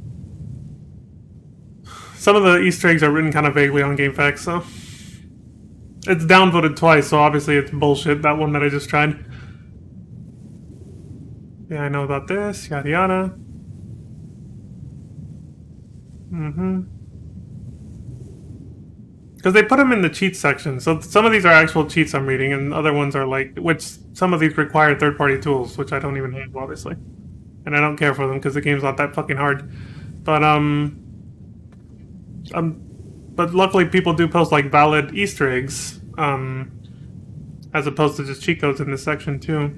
Some of the Easter eggs are written kind of vaguely on GameFAQs, so... It's downvoted twice, so obviously it's bullshit, that one that I just tried. Yeah, I know about this, yada yada. Mm-hmm. Because they put them in the cheats section, so some of these are actual cheats I'm reading, and other ones are like, which some of these require third-party tools, which I don't even have, obviously. And I don't care for them, because the game's not that fucking hard. But, but luckily people do post, like, valid Easter eggs, as opposed to just cheat codes in this section, too.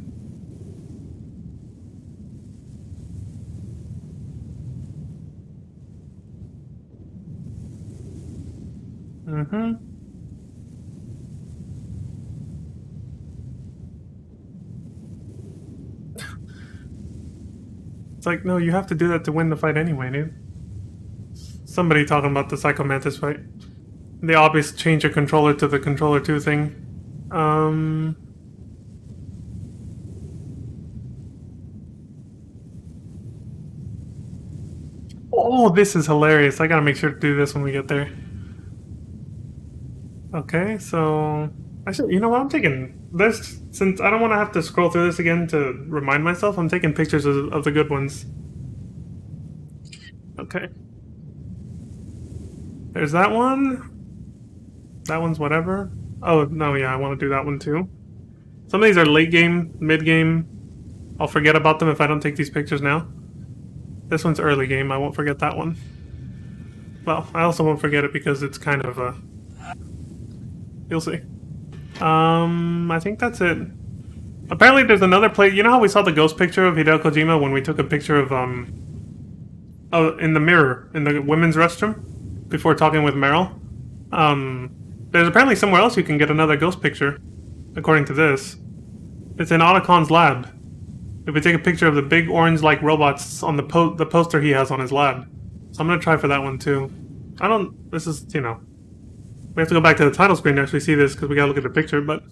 Mm-hmm. It's like, no, you have to do that to win the fight anyway, dude. Somebody talking about the Psycho Mantis fight. They obviously change your controller to the controller 2 thing. Oh, this is hilarious. I gotta make sure to do this when we get there. Okay, so... Actually, you know what? I'm taking this, since I don't want to have to scroll through this again to remind myself, I'm taking pictures of the good ones. Okay. There's that one. That one's whatever. Oh, no, yeah, I want to do that one too. Some of these are late game, mid game. I'll forget about them if I don't take these pictures now. This one's early game, I won't forget that one. Well, I also won't forget it because it's kind of a... You'll see. I think that's it. Apparently there's another place. You know how we saw the ghost picture of Hideo Kojima when we took a picture of, in the mirror, in the women's restroom, before talking with Meryl? There's apparently somewhere else you can get another ghost picture, according to this. It's in Otacon's lab. If we take a picture of the big orange-like robots on the poster he has on his lab. So I'm gonna try for that one too. This is, you know... We have to go back to the title screen to actually see this, because we gotta look at the picture, but...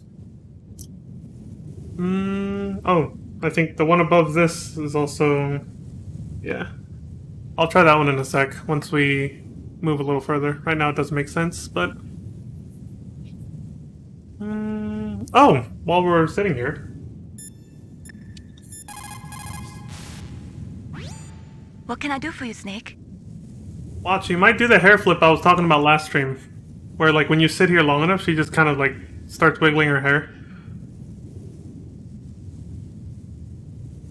Oh, I think the one above this is also... Yeah. I'll try that one in a sec, once we move a little further. Right now it doesn't make sense, but... Oh, while we're sitting here... What can I do for you, Snake? Watch, you might do the hair flip I was talking about last stream. Where, like, when you sit here long enough, she just kind of, like, starts wiggling her hair.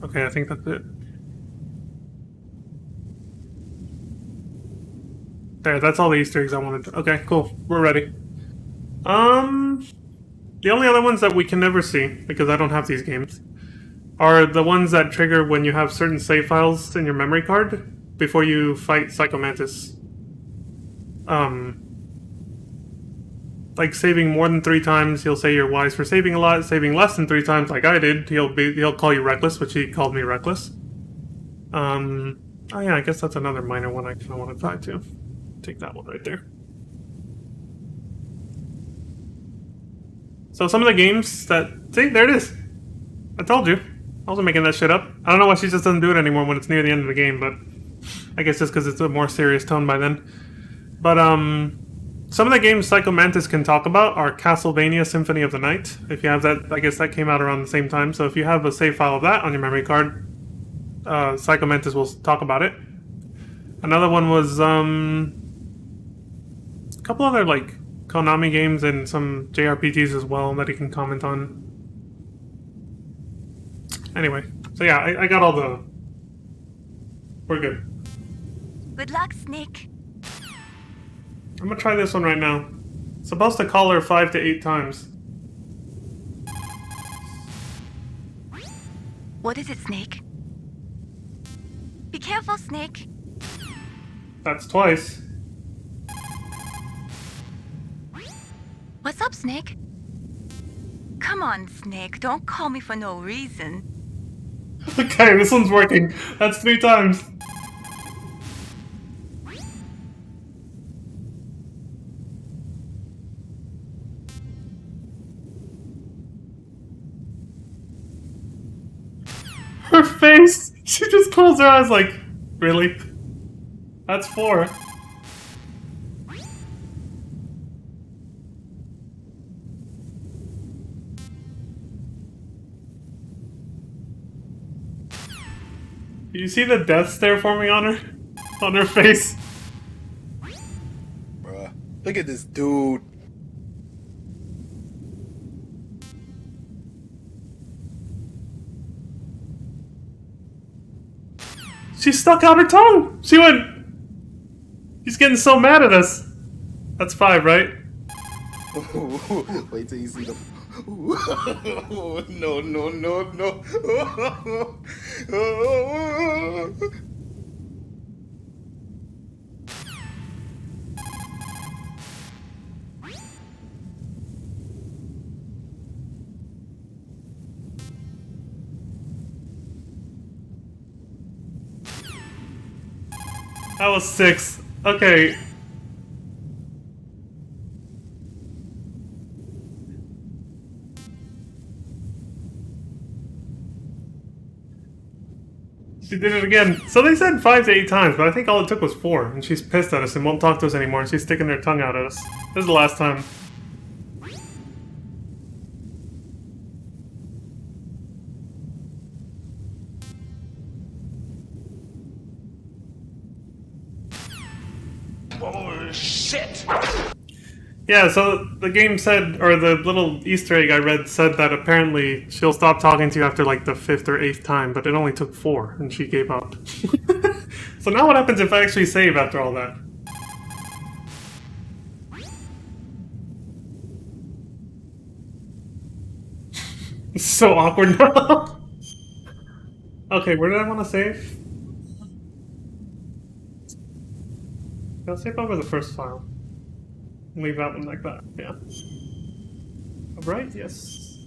Okay, I think that's it. There, that's all the Easter eggs I wanted to... Okay, cool. We're ready. The only other ones that we can never see, because I don't have these games, are the ones that trigger when you have certain save files in your memory card before you fight Psycho Mantis. Like saving more than 3 times, he'll say you're wise for saving a lot. Saving less than 3 times, like I did, he'll call you reckless, which he called me reckless. Oh yeah, I guess that's another minor one I kind of want to try too. Take that one right there. So some of the games that... See, there it is. I told you. I wasn't making that shit up. I don't know why she just doesn't do it anymore when it's near the end of the game, but... I guess just because it's a more serious tone by then. But, some of the games Psycho Mantis can talk about are Castlevania Symphony of the Night. If you have that, I guess that came out around the same time. So if you have a save file of that on your memory card, Psycho Mantis will talk about it. Another one was, a couple other, like, Konami games and some JRPGs as well that he can comment on. Anyway, so yeah, I got all the... We're good. Good luck, Snake. I'm gonna try this one right now. Supposed to call her 5 to 8 times. What is it, Snake? Be careful, Snake. That's twice. What's up, Snake? Come on, Snake. Don't call me for no reason. Okay, this one's working. That's 3 times. Her face! She just closed her eyes like, really? That's 4. Do you see the death stare forming on her? On her face? Bruh, look at this dude. She stuck out her tongue! She went... She's getting so mad at us. That's 5, right? Wait till you see the... No, no, no, no. That was 6. Okay. She did it again. So they said 5 to 8 times, but I think all it took was 4. And she's pissed at us and won't talk to us anymore. And she's sticking her tongue out at us. This is the last time. Oh, shit! Yeah, so the game said, or the little Easter egg I read said that apparently she'll stop talking to you after like the 5th or 8th time, but it only took 4, and she gave up. So now what happens if I actually save after all that? It's so awkward now. Okay, where did I want to save? I'll save over the first file. Leave that one like that, yeah. Alright, yes.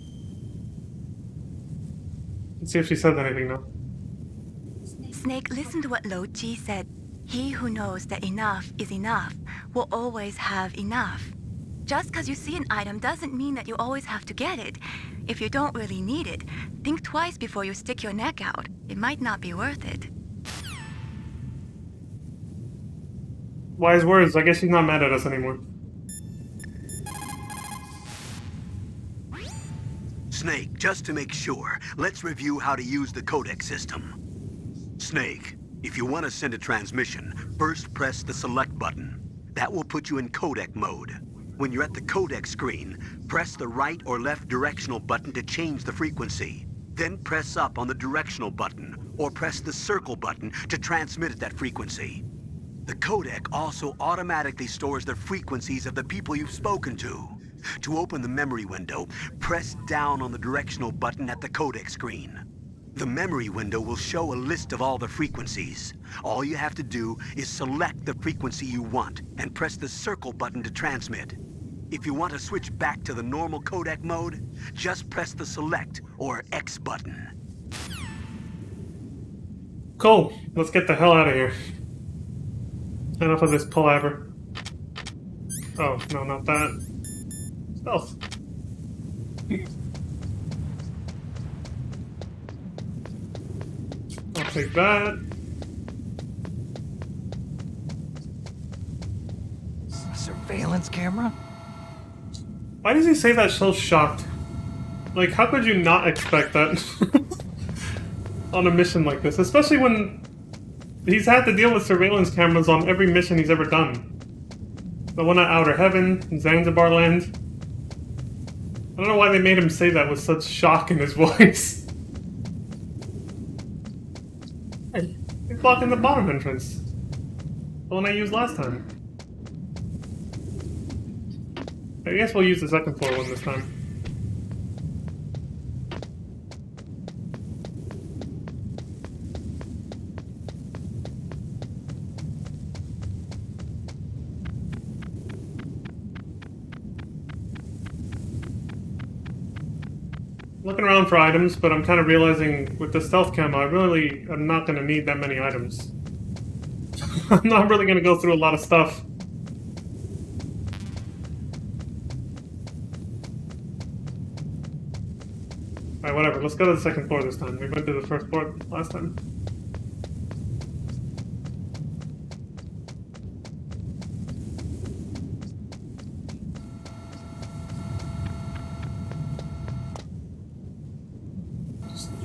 Let's see if she said anything now. Snake, listen to what Lo Ji said. He who knows that enough is enough will always have enough. Just because you see an item doesn't mean that you always have to get it. If you don't really need it, think twice before you stick your neck out. It might not be worth it. Wise words. I guess she's not mad at us anymore. Snake, just to make sure, let's review how to use the codec system. Snake, if you want to send a transmission, first press the select button. That will put you in codec mode. When you're at the codec screen, press the right or left directional button to change the frequency. Then press up on the directional button, or press the circle button to transmit at that frequency. The codec also automatically stores the frequencies of the people you've spoken to. To open the memory window, press down on the directional button at the codec screen. The memory window will show a list of all the frequencies. All you have to do is select the frequency you want and press the circle button to transmit. If you want to switch back to the normal codec mode, just press the select or X button. Cool. Let's get the hell out of here. Enough of this palaver. Oh, no, not that. Stealth. I'll take that. A surveillance camera? Why does he say that so shocked? Like, how could you not expect that on a mission like this? Especially when he's had to deal with surveillance cameras on every mission he's ever done. The one at Outer Heaven, Zanzibar Land. I don't know why they made him say that with such shock in his voice. Hey, he's blocking the bottom entrance. The one I used last time. I guess we'll use the second floor one this time. Looking around for items, but I'm kind of realizing with the stealth camo, I really am not going to need that many items. I'm not really going to go through a lot of stuff. Alright, whatever. Let's go to the second floor this time. We went to the first floor last time.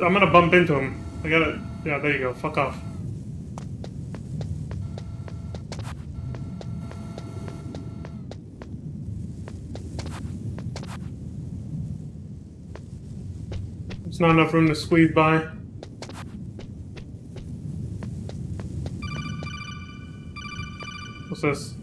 I'm gonna bump into him. I gotta... Yeah, there you go. Fuck off. There's not enough room to squeeze by. What's this?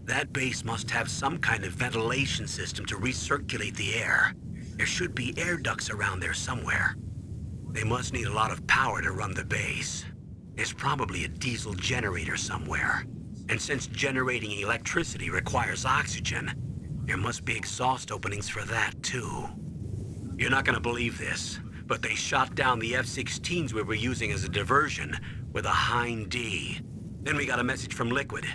That base must have some kind of ventilation system to recirculate the air. There should be air ducts around there somewhere. They must need a lot of power to run the base. There's probably a diesel generator somewhere. And since generating electricity requires oxygen, there must be exhaust openings for that too. You're not gonna believe this, but they shot down the F-16s we were using as a diversion with a Hind D. Then we got a message from Liquid.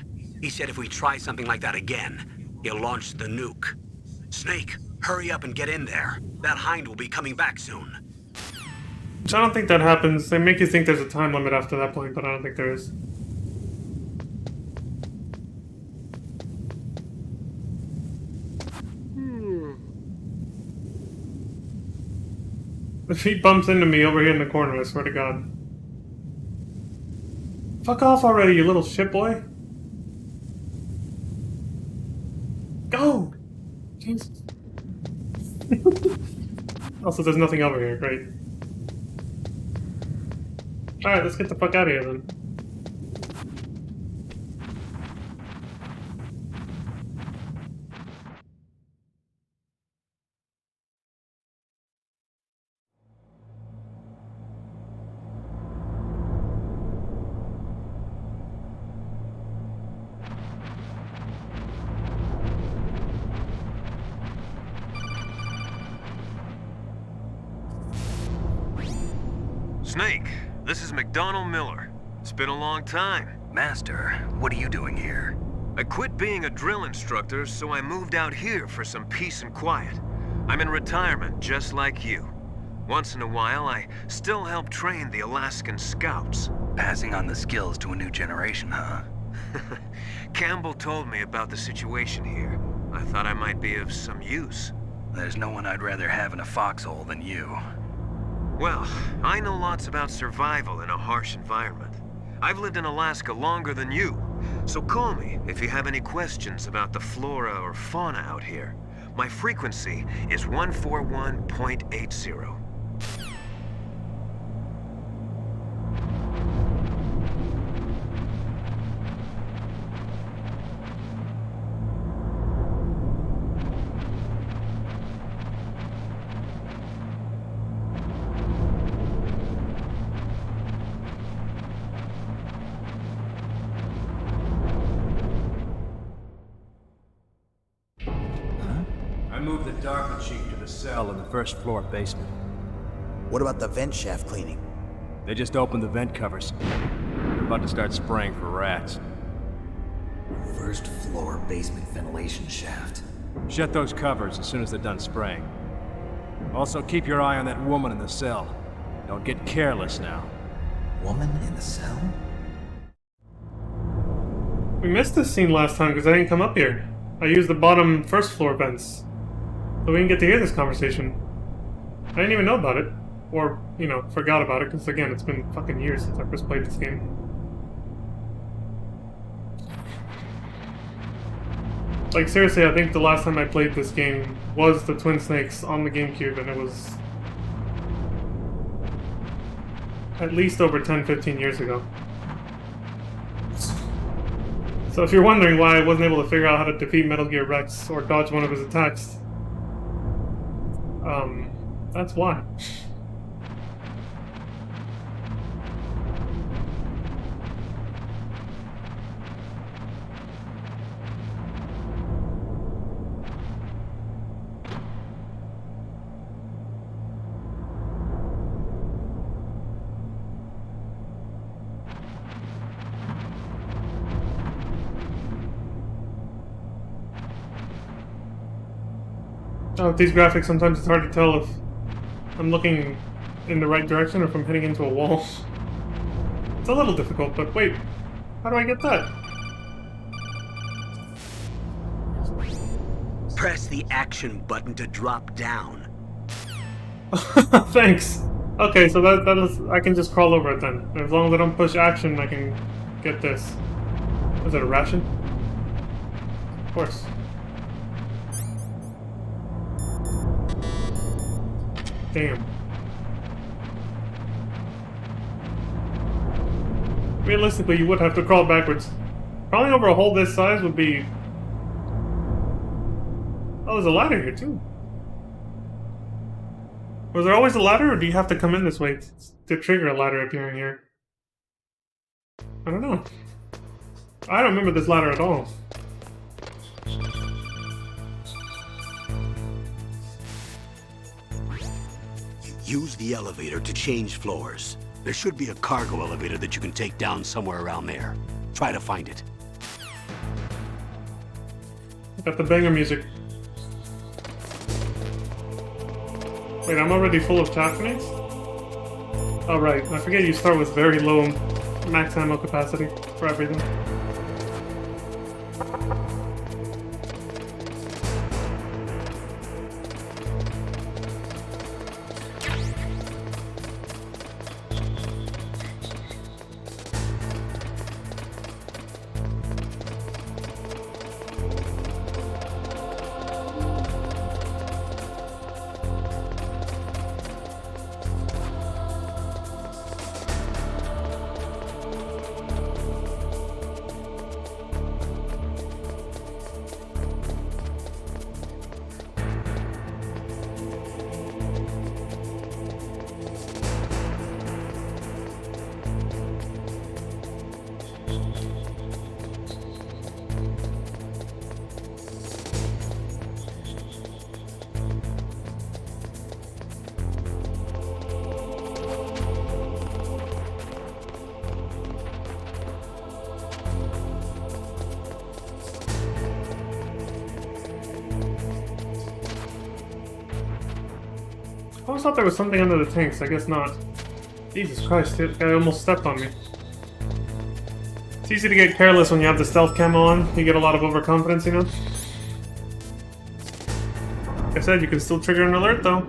He said if we try something like that again, he'll launch the nuke. Snake, hurry up and get in there. That Hind will be coming back soon. Which I don't think that happens. They make you think there's a time limit after that point, but I don't think there is. If he bumps into me over here in the corner, I swear to God. Fuck off already, you little shit boy. Go! Jesus. Also, there's nothing over here, great. Alright, let's get the fuck out of here then. Snake, this is McDonald Miller. It's been a long time. Master, what are you doing here? I quit being a drill instructor, so I moved out here for some peace and quiet. I'm in retirement, just like you. Once in a while, I still help train the Alaskan Scouts. Passing on the skills to a new generation, huh? Campbell told me about the situation here. I thought I might be of some use. There's no one I'd rather have in a foxhole than you. Well, I know lots about survival in a harsh environment. I've lived in Alaska longer than you, so call me if you have any questions about the flora or fauna out here. My frequency is 141.80. I moved the DARPA chief to the cell in the first floor basement. What about the vent shaft cleaning? They just opened the vent covers. They're about to start spraying for rats. First floor basement ventilation shaft. Shut those covers as soon as they're done spraying. Also, keep your eye on that woman in the cell. Don't get careless now. Woman in the cell? We missed this scene last time because I didn't come up here. I used the bottom first floor vents. So we didn't get to hear this conversation. I didn't even know about it. Or, you know, forgot about it, because again, it's been fucking years since I first played this game. Like, seriously, I think the last time I played this game was the Twin Snakes on the GameCube, and it was at least over 10-15 years ago. So if you're wondering why I wasn't able to figure out how to defeat Metal Gear Rex or dodge one of his attacks, that's why. Oh, with these graphics, sometimes it's hard to tell if I'm looking in the right direction or if I'm heading into a wall. It's a little difficult, but wait, how do I get that? Press the action button to drop down. Thanks. Okay, so that is, I can just crawl over it then. As long as I don't push action, I can get this. Is it a ration? Of course. Damn. Realistically, you would have to crawl backwards. Crawling over a hole this size would be... Oh, there's a ladder here, too. Was there always a ladder, or do you have to come in this way to trigger a ladder appearing here? I don't know. I don't remember this ladder at all. Use the elevator to change floors. There should be a cargo elevator that you can take down somewhere around there. Try to find it. Got the banger music. Wait, I'm already full of chaffinates? Oh right, I forget you start with very low max ammo capacity for everything. I always thought there was something under the tanks, I guess not. Jesus Christ, that guy almost stepped on me. It's easy to get careless when you have the stealth camo on. You get a lot of overconfidence, you know? Like I said, you can still trigger an alert, though.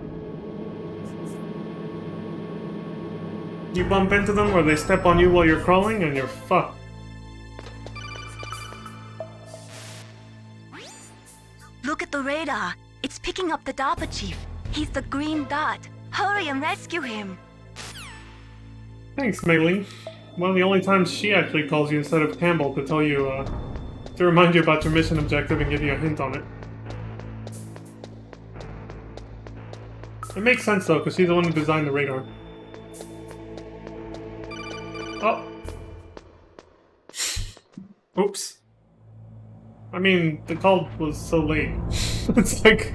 You bump into them or they step on you while you're crawling and you're fucked. Look at the radar. It's picking up the DARPA chief. He's the green dot. Hurry and rescue him. Thanks, Megley. One of the only times she actually calls you instead of Campbell to tell you, to remind you about your mission objective and give you a hint on it. It makes sense though, because she's the one who designed the radar. Oh. Oops. I mean, the call was so late. It's like,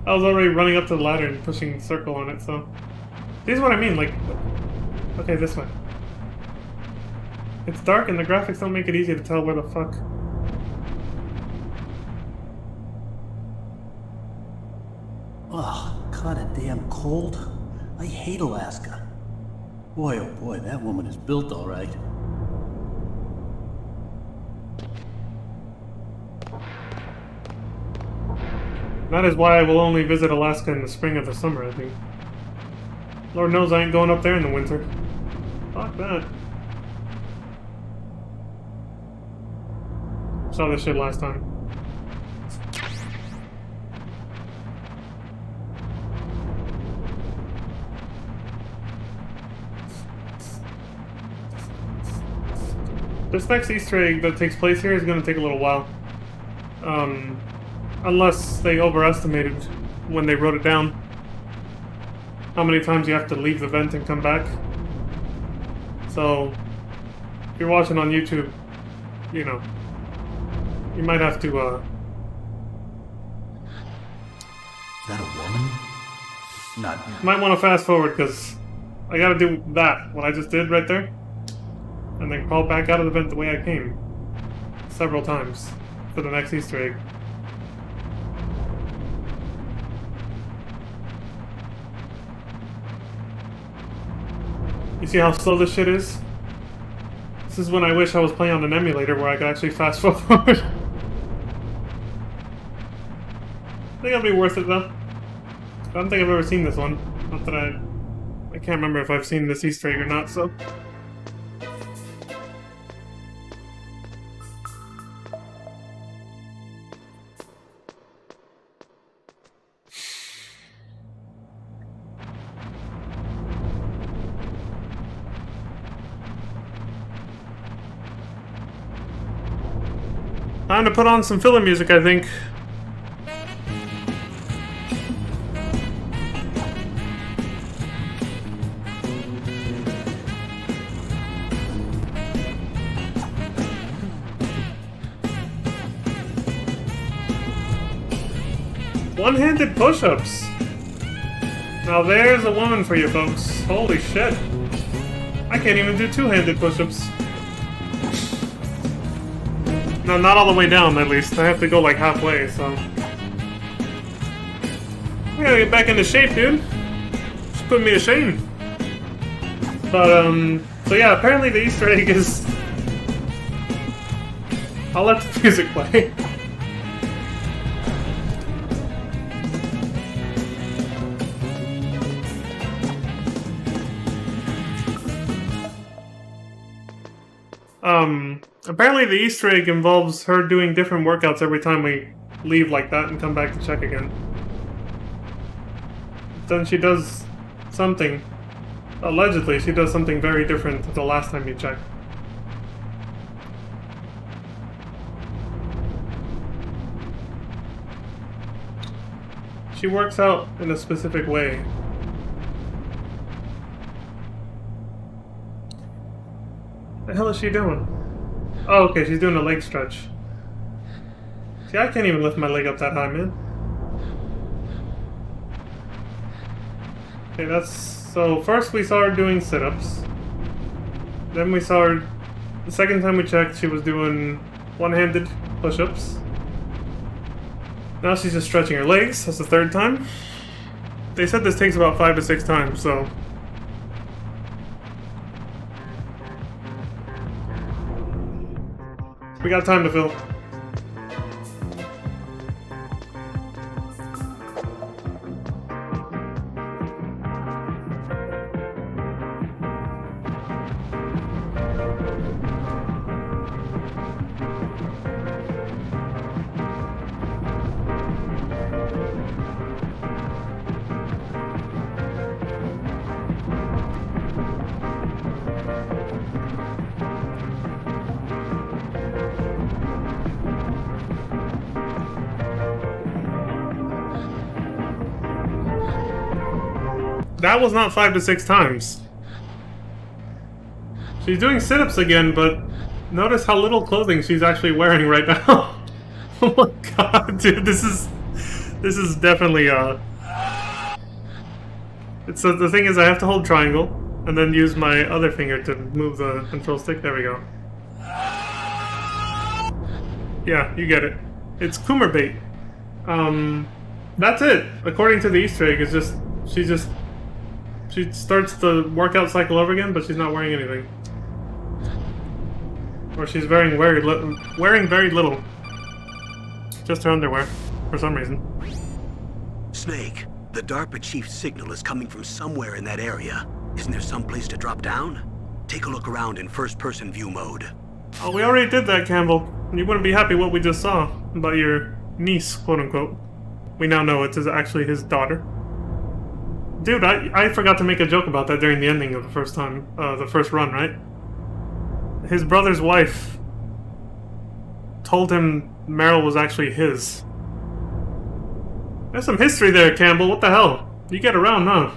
I was already running up to the ladder and pushing circle on it, so... This is what I mean, like... Okay, this way. It's dark and the graphics don't make it easy to tell where the fuck... damn cold. I hate Alaska. Boy, oh boy, that woman is built all right. That is why I will only visit Alaska in the spring or the summer, I think. Lord knows I ain't going up there in the winter. Fuck that. Saw this shit last time. This next Easter egg that takes place here is going to take a little while. Unless they overestimated when they wrote it down. How many times you have to leave the vent and come back. So, if you're watching on YouTube, you know, you might have to, Is that a woman? Not. might want to fast forward, because I gotta do that, what I just did right there. And then crawl back out of the vent the way I came. Several times. For the next Easter egg. You see how slow this shit is? This is when I wish I was playing on an emulator where I could actually fast forward. I think it'll be worth it though. I don't think I've ever seen this one. Not that I can't remember if I've seen this Easter egg or not, so. Time to put on some filler music, I think. One-handed push-ups. Now there's a woman for you folks. Holy shit. I can't even do two-handed push-ups. No, not all the way down, at least. I have to go like halfway, so. I gotta get back into shape, dude. Just putting me to shame. But, so yeah, apparently the Easter egg is. I'll let the music play. Apparently the Easter egg involves her doing different workouts every time we leave like that and come back to check again. Then she does something. Allegedly, she does something very different the last time you check. She works out in a specific way. What the hell is she doing? Oh, okay, she's doing a leg stretch. See, I can't even lift my leg up that high, man. Okay, that's... So, first we saw her doing sit-ups. Then we saw her... The second time we checked, she was doing one-handed push-ups. Now she's just stretching her legs. That's the third time. They said this takes about 5 to 6 times, so... We got time to fill. That was not 5 to 6 times. She's doing sit-ups again, but notice how little clothing she's actually wearing right now. Oh my god, dude, this is definitely It's the thing is I have to hold triangle and then use my other finger to move the control stick. There we go. Yeah, you get it. It's Coomer bait. That's it. According to the Easter egg, it's just She starts the workout cycle over again, but she's not wearing anything. Or she's wearing very little. Just her underwear, for some reason. Snake, the DARPA chief's signal is coming from somewhere in that area. Isn't there some place to drop down? Take a look around in first-person view mode. Oh, we already did that, Campbell. You wouldn't be happy what we just saw about your niece, quote-unquote. We now know it is actually his daughter. Dude, I forgot to make a joke about that during the ending of the first run, right? His brother's wife told him Meryl was actually his. There's some history there, Campbell. What the hell? You get around, huh?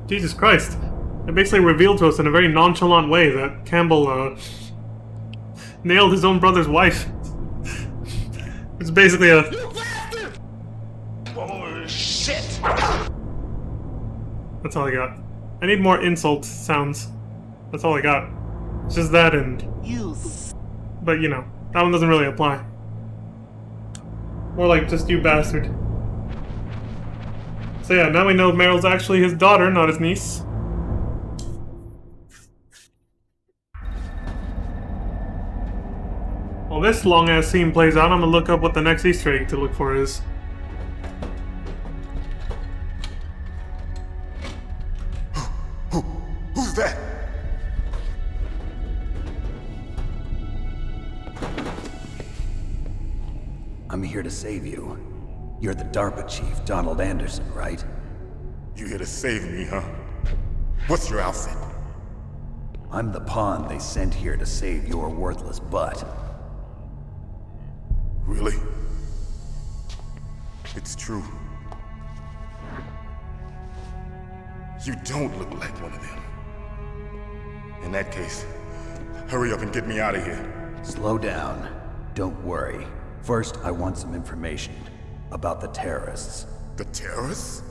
Jesus Christ. It basically revealed to us in a very nonchalant way that Campbell, nailed his own brother's wife. It's basically a... You bastard! Oh, shit! That's all I got. I need more insult sounds. That's all I got. It's just that and... But, you know, that one doesn't really apply. More like just you bastard. So yeah, now we know Meryl's actually his daughter, not his niece. While this long-ass scene plays out, I'm gonna look up what the next Easter egg to look for is. Who's that? I'm here to save you. You're the DARPA chief, Donald Anderson, right? You here to save me, huh? What's your outfit? I'm the pawn they sent here to save your worthless butt. Really? It's true. You don't look like one of them. In that case, hurry up and get me out of here. Slow down. Don't worry. First, I want some information about the terrorists. The terrorists?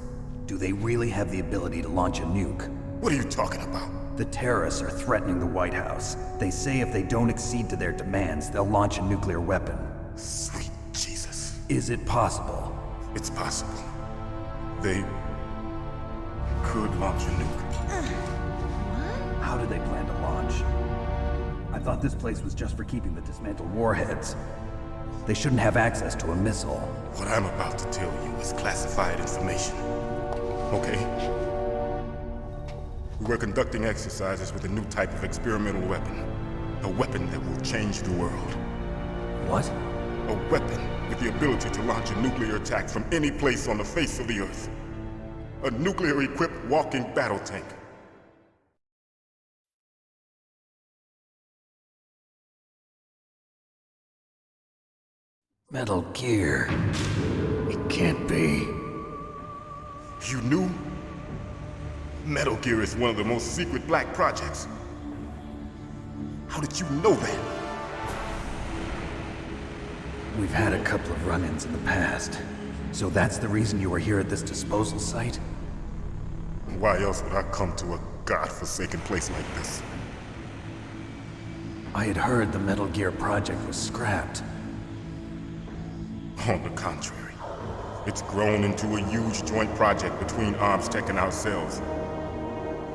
Do they really have the ability to launch a nuke? What are you talking about? The terrorists are threatening the White House. They say if they don't accede to their demands, they'll launch a nuclear weapon. Sweet Jesus. Is it possible? It's possible. They could launch a nuke. How do they plan to launch? I thought this place was just for keeping the dismantled warheads. They shouldn't have access to a missile. What I'm about to tell you is classified information. Okay? We were conducting exercises with a new type of experimental weapon. A weapon that will change the world. What? A weapon with the ability to launch a nuclear attack from any place on the face of the Earth. A nuclear-equipped walking battle tank. Metal Gear. It can't be. You knew? Metal Gear is one of the most secret black projects. How did you know that? We've had a couple of run-ins in the past. So that's the reason you were here at this disposal site? Why else would I come to a godforsaken place like this? I had heard the Metal Gear project was scrapped. On the contrary, it's grown into a huge joint project between ArmsTech and ourselves.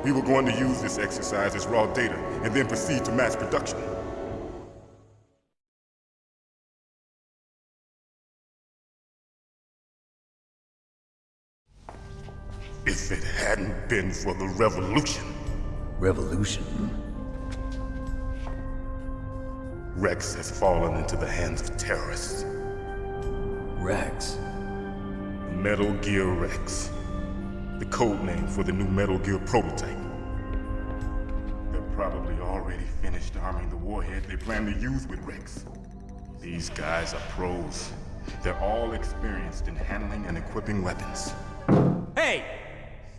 We were going to use this exercise as raw data and then proceed to mass production. If it hadn't been for the revolution. Revolution? Rex has fallen into the hands of terrorists. Rex? Metal Gear Rex. The code name for the new Metal Gear prototype. They're probably already finished arming the warhead they plan to use with Rex. These guys are pros. They're all experienced in handling and equipping weapons. Hey!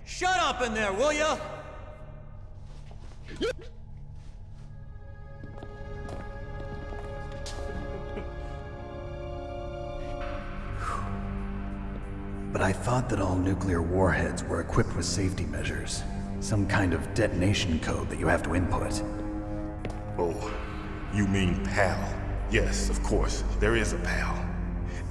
Shut up in there, will ya? But I thought that all nuclear warheads were equipped with safety measures. Some kind of detonation code that you have to input. Oh, you mean PAL? Yes, of course, there is a PAL.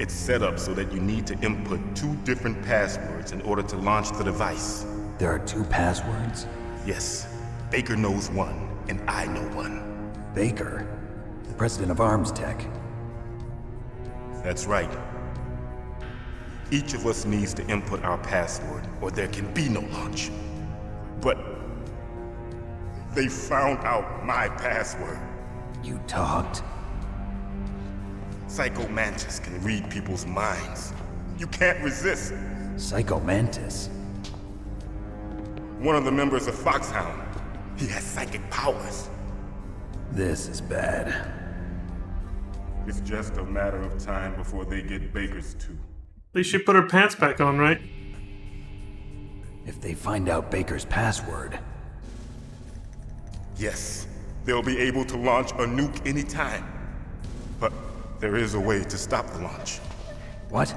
It's set up so that you need to input 2 different passwords in order to launch the device. There are 2 passwords? Yes. Baker knows one, and I know one. Baker? The president of Arms Tech. That's right. Each of us needs to input our password, or there can be no launch. But they found out my password. You talked? Psycho Mantis can read people's minds. You can't resist. Psycho Mantis? One of the members of Foxhound. He has psychic powers. This is bad. It's just a matter of time before they get Baker's too. At least she put her pants back on, right? If they find out Baker's password... Yes, they'll be able to launch a nuke anytime. But there is a way to stop the launch. What?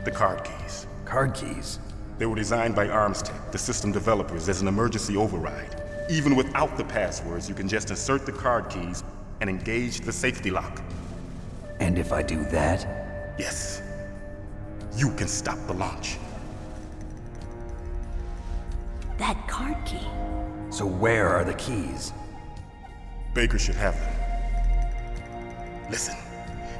The card keys. Card keys? They were designed by Arms Tech, the system developers, as an emergency override. Even without the passwords, you can just insert the card keys and engage the safety lock. And if I do that? Yes. You can stop the launch. That card key. So where are the keys? Baker should have them. Listen,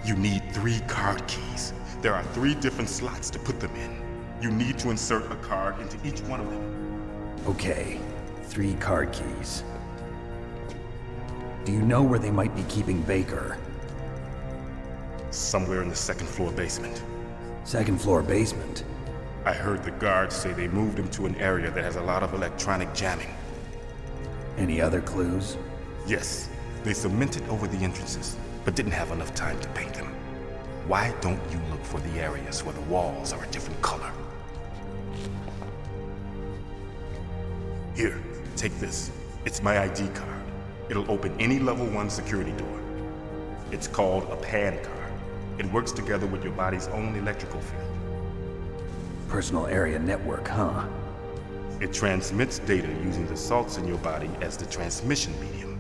you need 3 card keys. There are 3 different slots to put them in. You need to insert a card into each one of them. Okay, 3 card keys. Do you know where they might be keeping Baker? Somewhere in the 2nd floor basement. 2nd floor basement? I heard the guards say they moved him to an area that has a lot of electronic jamming. Any other clues? Yes. They cemented over the entrances, but didn't have enough time to paint them. Why don't you look for the areas where the walls are a different color? Here, take this. It's my ID card. It'll open any level 1 security door. It's called a PAN card. It works together with your body's own electrical field. Personal area network, huh? It transmits data using the salts in your body as the transmission medium.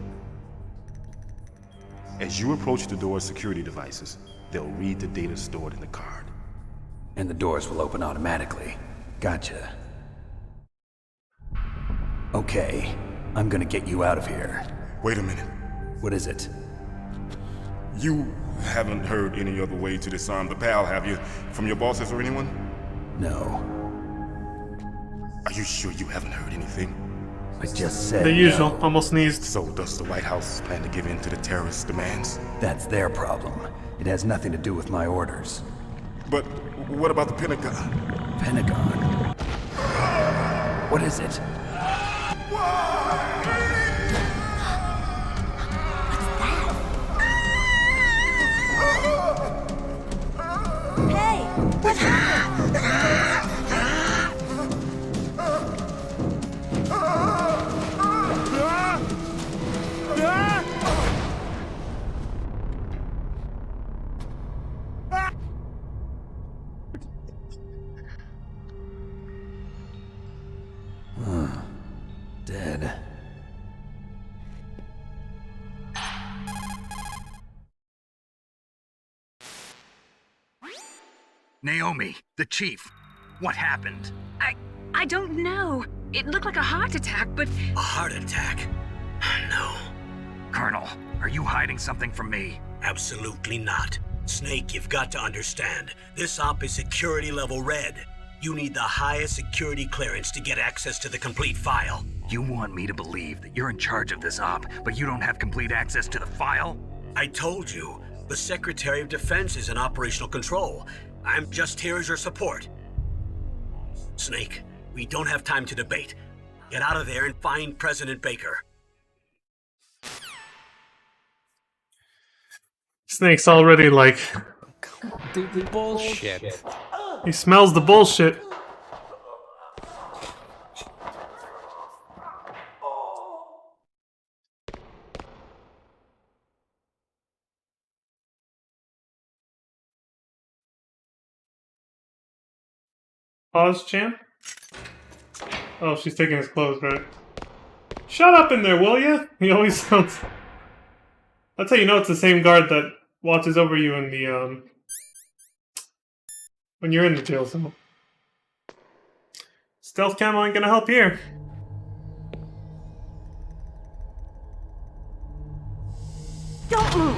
As you approach the door's security devices, they'll read the data stored in the card. And the doors will open automatically. Gotcha. Okay, I'm gonna get you out of here. Wait a minute. What is it? You haven't heard any other way to disarm the PAL, have you? From your bosses or anyone? No. Are you sure you haven't heard anything? I just said The usual, no. almost sneezed. So does the White House plan to give in to the terrorists' demands? That's their problem. It has nothing to do with my orders. But what about the Pentagon? Pentagon? What is it? Hey, what happened? Dead. Naomi, the chief. What happened? I don't know. It looked like a heart attack, but... A heart attack? No. Colonel, are you hiding something from me? Absolutely not. Snake, you've got to understand. This op is security level red. You need the highest security clearance to get access to the complete file. You want me to believe that you're in charge of this op, but you don't have complete access to the file? I told you, the Secretary of Defense is in operational control. I'm just here as your support. Snake, we don't have time to debate. Get out of there and find President Baker. Snake's already like... Dude, the bullshit. He smells the bullshit. Pause, champ? Oh, she's taking his clothes, right? Shut up in there, will ya? He always sounds... That's how you know it's the same guard that watches over you in the, when you're in the jail cell. Stealth camo ain't gonna help here. Don't move!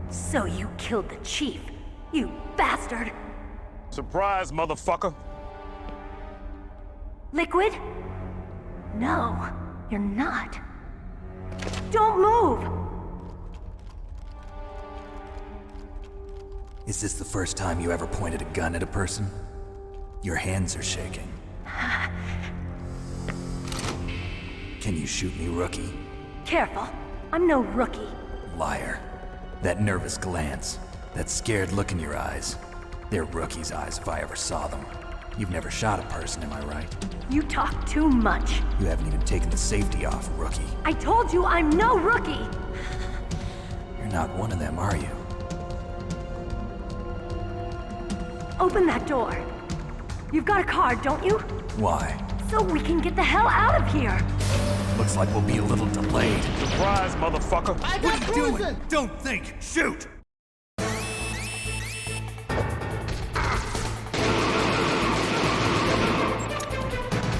So you killed the chief, you bastard! Surprise, motherfucker! Liquid? No, you're not. Don't move! Is this the first time you ever pointed a gun at a person? Your hands are shaking. Can you shoot me, rookie? Careful, I'm no rookie. Liar. That nervous glance, that scared look in your eyes. They're rookie's eyes if I ever saw them. You've never shot a person, am I right? You talk too much. You haven't even taken the safety off, rookie. I told you I'm no rookie! You're not one of them, are you? Open that door. You've got a card, don't you? Why? So we can get the hell out of here! Looks like we'll be a little delayed. Surprise, motherfucker! What are you doing? Don't think, shoot!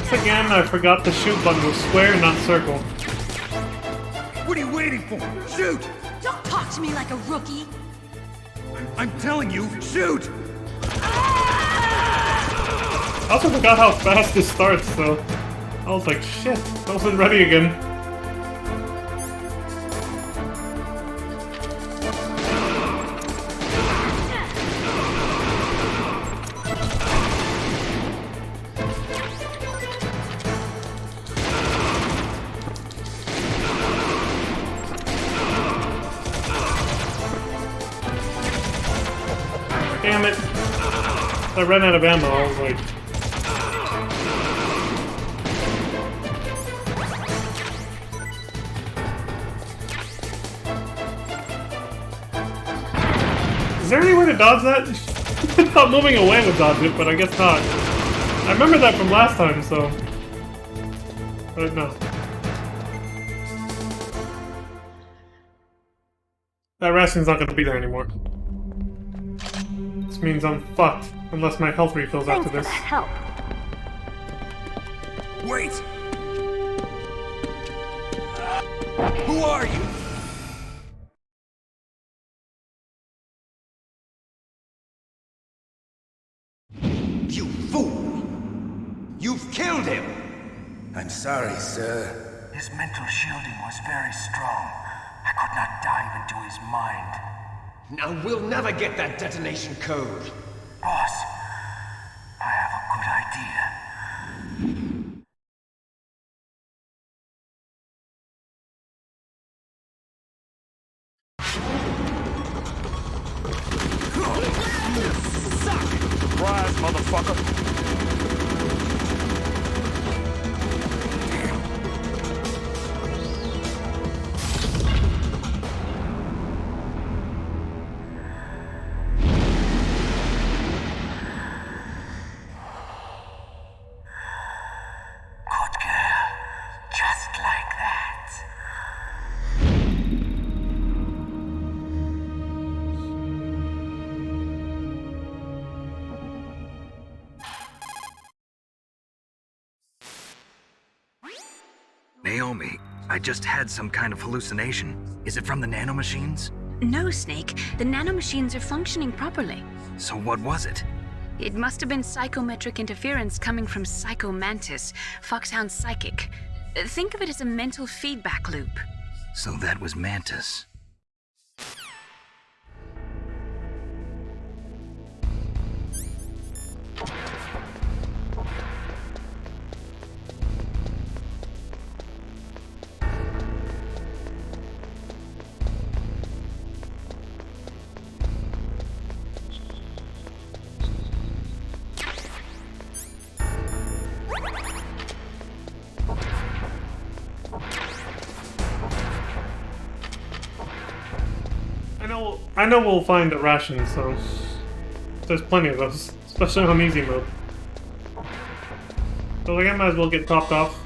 Once again, I forgot the shoot button was square, not circle. What are you waiting for? Shoot! Don't talk to me like a rookie! I'm telling you, shoot! I also forgot how fast this starts, so I was like, shit, I wasn't ready again. Damn it. I ran out of ammo, I was like... Is there any way to dodge that? I thought moving away would dodge it, but I guess not. I remember that from last time, so... But no. That ration's not gonna be there anymore. This means I'm fucked, unless my health refills after this. Help. Wait! Who are you? You fool! You've killed him! I'm sorry, sir. His mental shielding was very strong. I could not dive into his mind. Now we'll never get that detonation code. Boss, I have a good idea. Surprise, motherfucker! Naomi, I just had some kind of hallucination. Is it from the nanomachines? No, Snake. The nanomachines are functioning properly. So what was it? It must have been psychometric interference coming from Psycho Mantis, Foxhound's psychic. Think of it as a mental feedback loop. So that was Mantis. I know we'll find a ration, so there's plenty of those, especially on easy mode. So I might as well get topped off.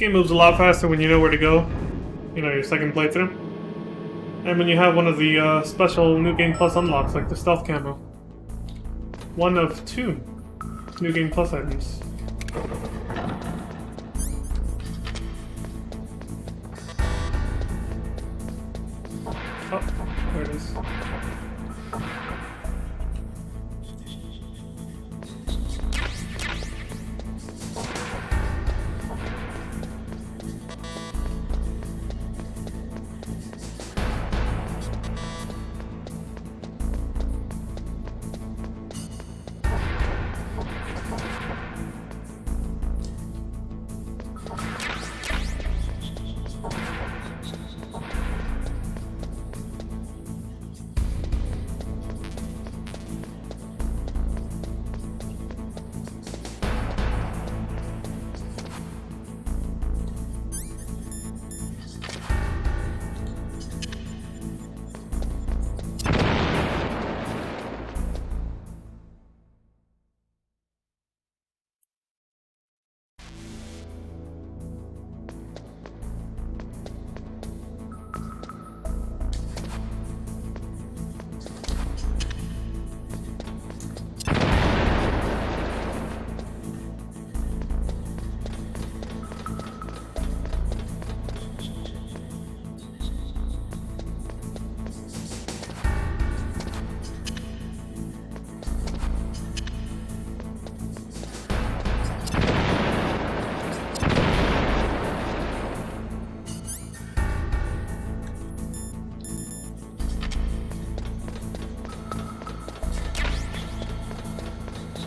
game moves a lot faster when you know where to go. You know, your second playthrough. And when you have one of the special New Game Plus unlocks, like the stealth camo. One of 2 New Game Plus items. Oh, there it is.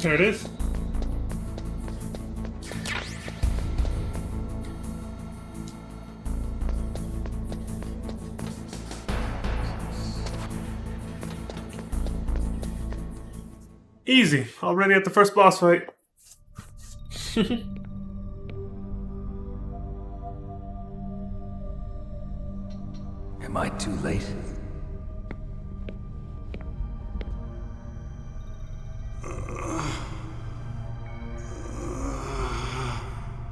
There it is. Easy. Already at the first boss fight. Am I too late?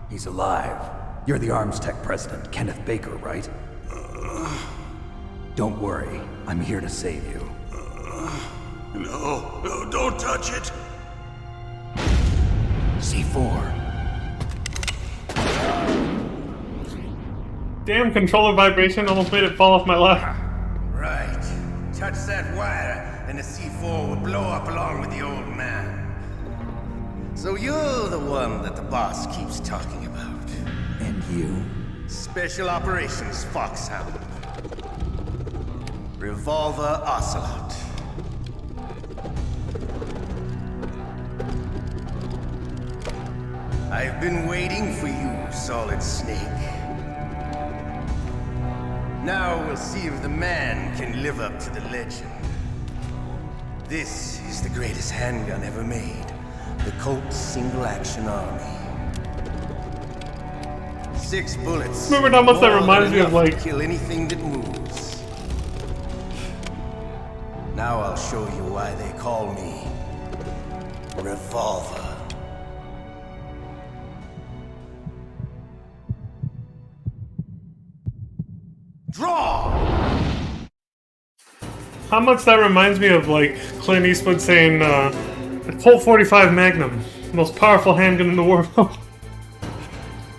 He's alive. You're the Arms Tech president, Kenneth Baker, right? Don't worry. I'm here to save you. No, don't touch it! C4. Damn, controller vibration almost made it fall off my lap. Right. Touch that wire, and the C4 will blow up along with the old man. So you're the one that the boss keeps talking about. And you? Special Operations Foxhound. Revolver Ocelot. I've been waiting for you, Solid Snake. Now we'll see if the man can live up to the legend. This is the greatest handgun ever made. The Colt Single Action Army. 6 bullets. Remember how much that reminds me of, like, kill anything that moves. Now I'll show you why they call me Revolver. Draw! How much that reminds me of, like, Clint Eastwood saying, the Colt 45 Magnum, most powerful handgun in the world. Oh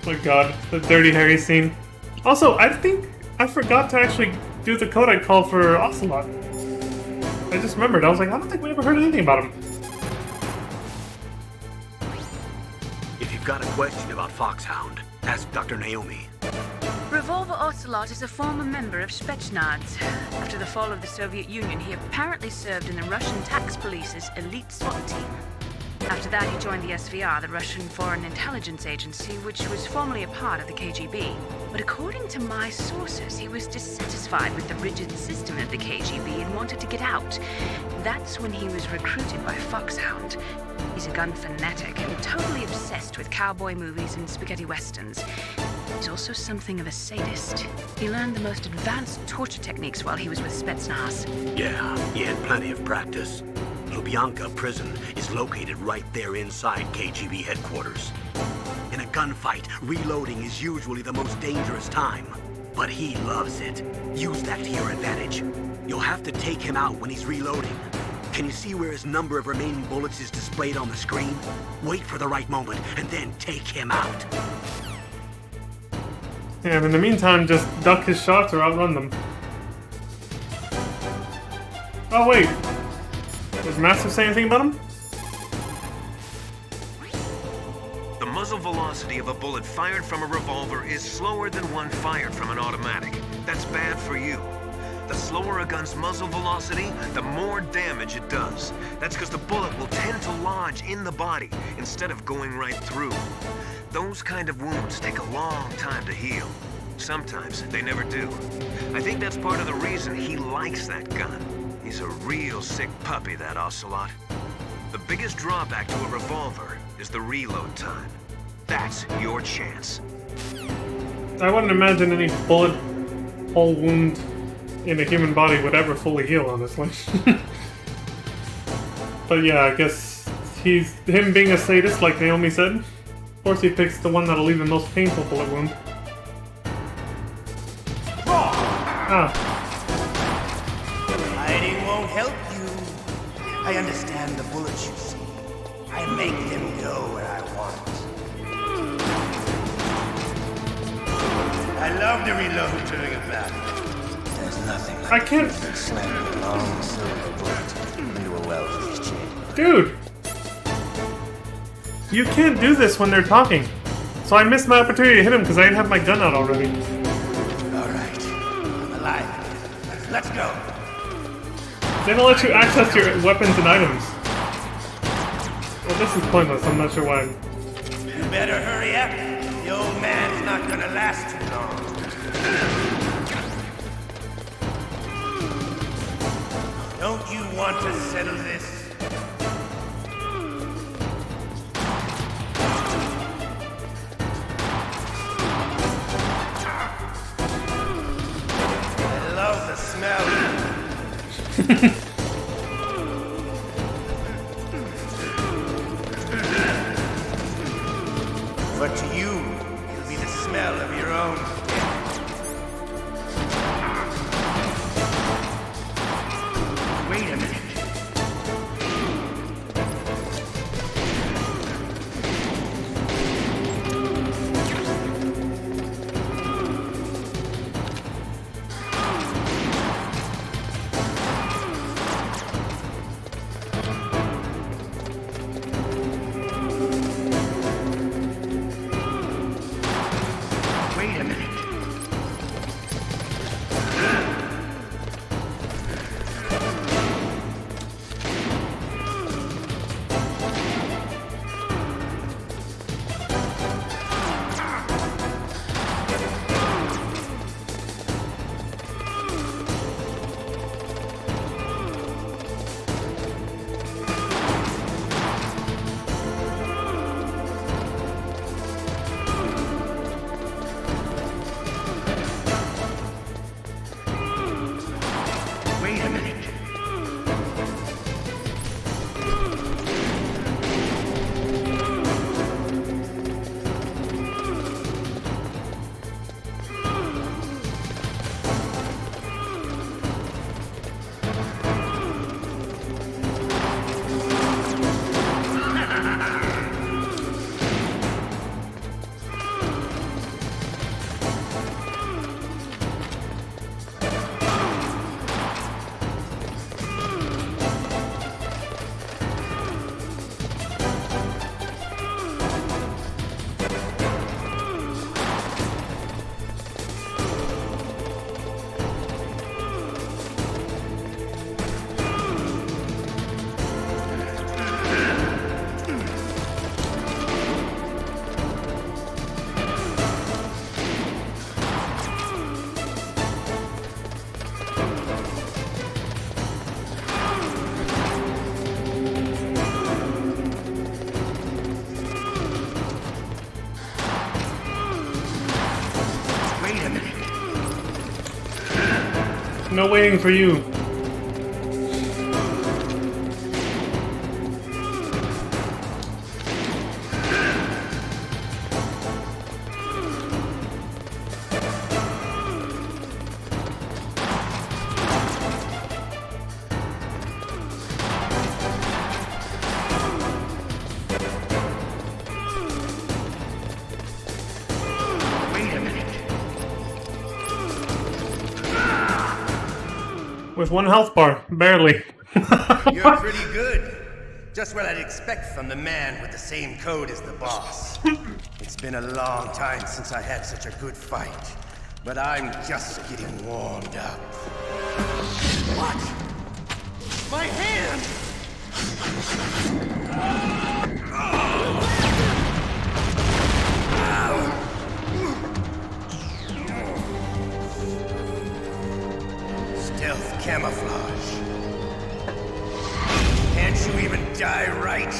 my god, the Dirty Harry scene. Also, I think I forgot to actually do the code I called for Ocelot. I just remembered, I was like, I don't think we ever heard anything about him. If you've got a question about Foxhound, ask Dr. Naomi. Revolver Ocelot is a former member of Spetsnaz. After the fall of the Soviet Union, he apparently served in the Russian tax police's elite SWAT team. After that, he joined the SVR, the Russian Foreign Intelligence Agency, which was formerly a part of the KGB. But according to my sources, he was dissatisfied with the rigid system of the KGB and wanted to get out. That's when he was recruited by Foxhound. He's a gun fanatic and totally obsessed with cowboy movies and spaghetti westerns. He's also something of a sadist. He learned the most advanced torture techniques while he was with Spetsnaz. Yeah, he had plenty of practice. Lubyanka prison is located right there inside KGB headquarters. In a gunfight, reloading is usually the most dangerous time. But he loves it. Use that to your advantage. You'll have to take him out when he's reloading. Can you see where his number of remaining bullets is displayed on the screen? Wait for the right moment, and then take him out. Yeah, and in the meantime, just duck his shots or outrun them. Oh wait, does Master say anything about him? The muzzle velocity of a bullet fired from a revolver is slower than one fired from an automatic. That's bad for you. The slower a gun's muzzle velocity, the more damage it does. That's because the bullet will tend to lodge in the body instead of going right through. Those kind of wounds take a long time to heal. Sometimes they never do. I think that's part of the reason he likes that gun. He's a real sick puppy, that Ocelot. The biggest drawback to a revolver is the reload time. That's your chance. I wouldn't imagine any bullet hole wound in a human body would ever fully heal, honestly. But yeah, I guess him being a sadist, like Naomi said. Of course he picks the one that'll leave the most painful bullet wound. Ah. Hiding won't help you. I understand the bullets you see. I make them go where I want. I love to reload during a battle. There's nothing like I can't slamming a long silver bullet into a well-placed chamber. Dude! You can't do this when they're talking. So I missed my opportunity to hit him because I didn't have my gun out already. Alright. I'm alive. Let's go. They don't let you access your weapons and items. Well, this is pointless. I'm not sure why. You better hurry up. The old man's not gonna last too long. Don't you want to settle this? I love the smell. But to you, it'll be the smell of your own. Wait a minute. No waiting for you. With 1 health bar, barely. You're pretty good. Just what I'd expect from the man with the same code as the boss. It's been a long time since I had such a good fight, but I'm just getting warmed up. What? My hand! Stealth camouflage. Can't you even die right?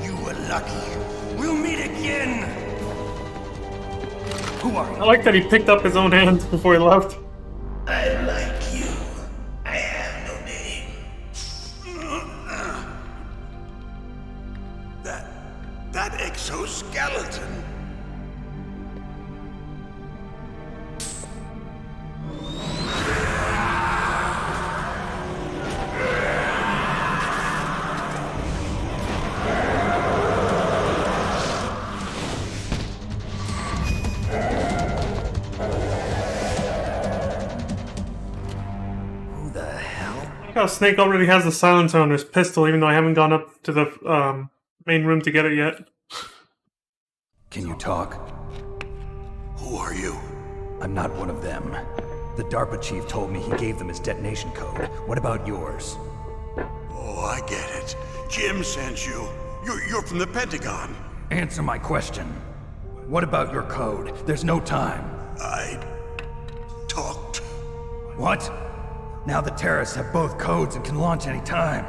You were lucky. We'll meet again! Who are you? I like that he picked up his own hand before he left. I like you. I have no name. That exoskeleton. How Snake already has the silencer on his pistol, even though I haven't gone up to the main room to get it yet. Can you talk? Who are you? I'm not one of them. The DARPA chief told me he gave them his detonation code. What about yours? Oh, I get it. Jim sent you. You're from the Pentagon. Answer my question. What about your code? There's no time. I talked. What? Now the terrorists have both codes and can launch any time.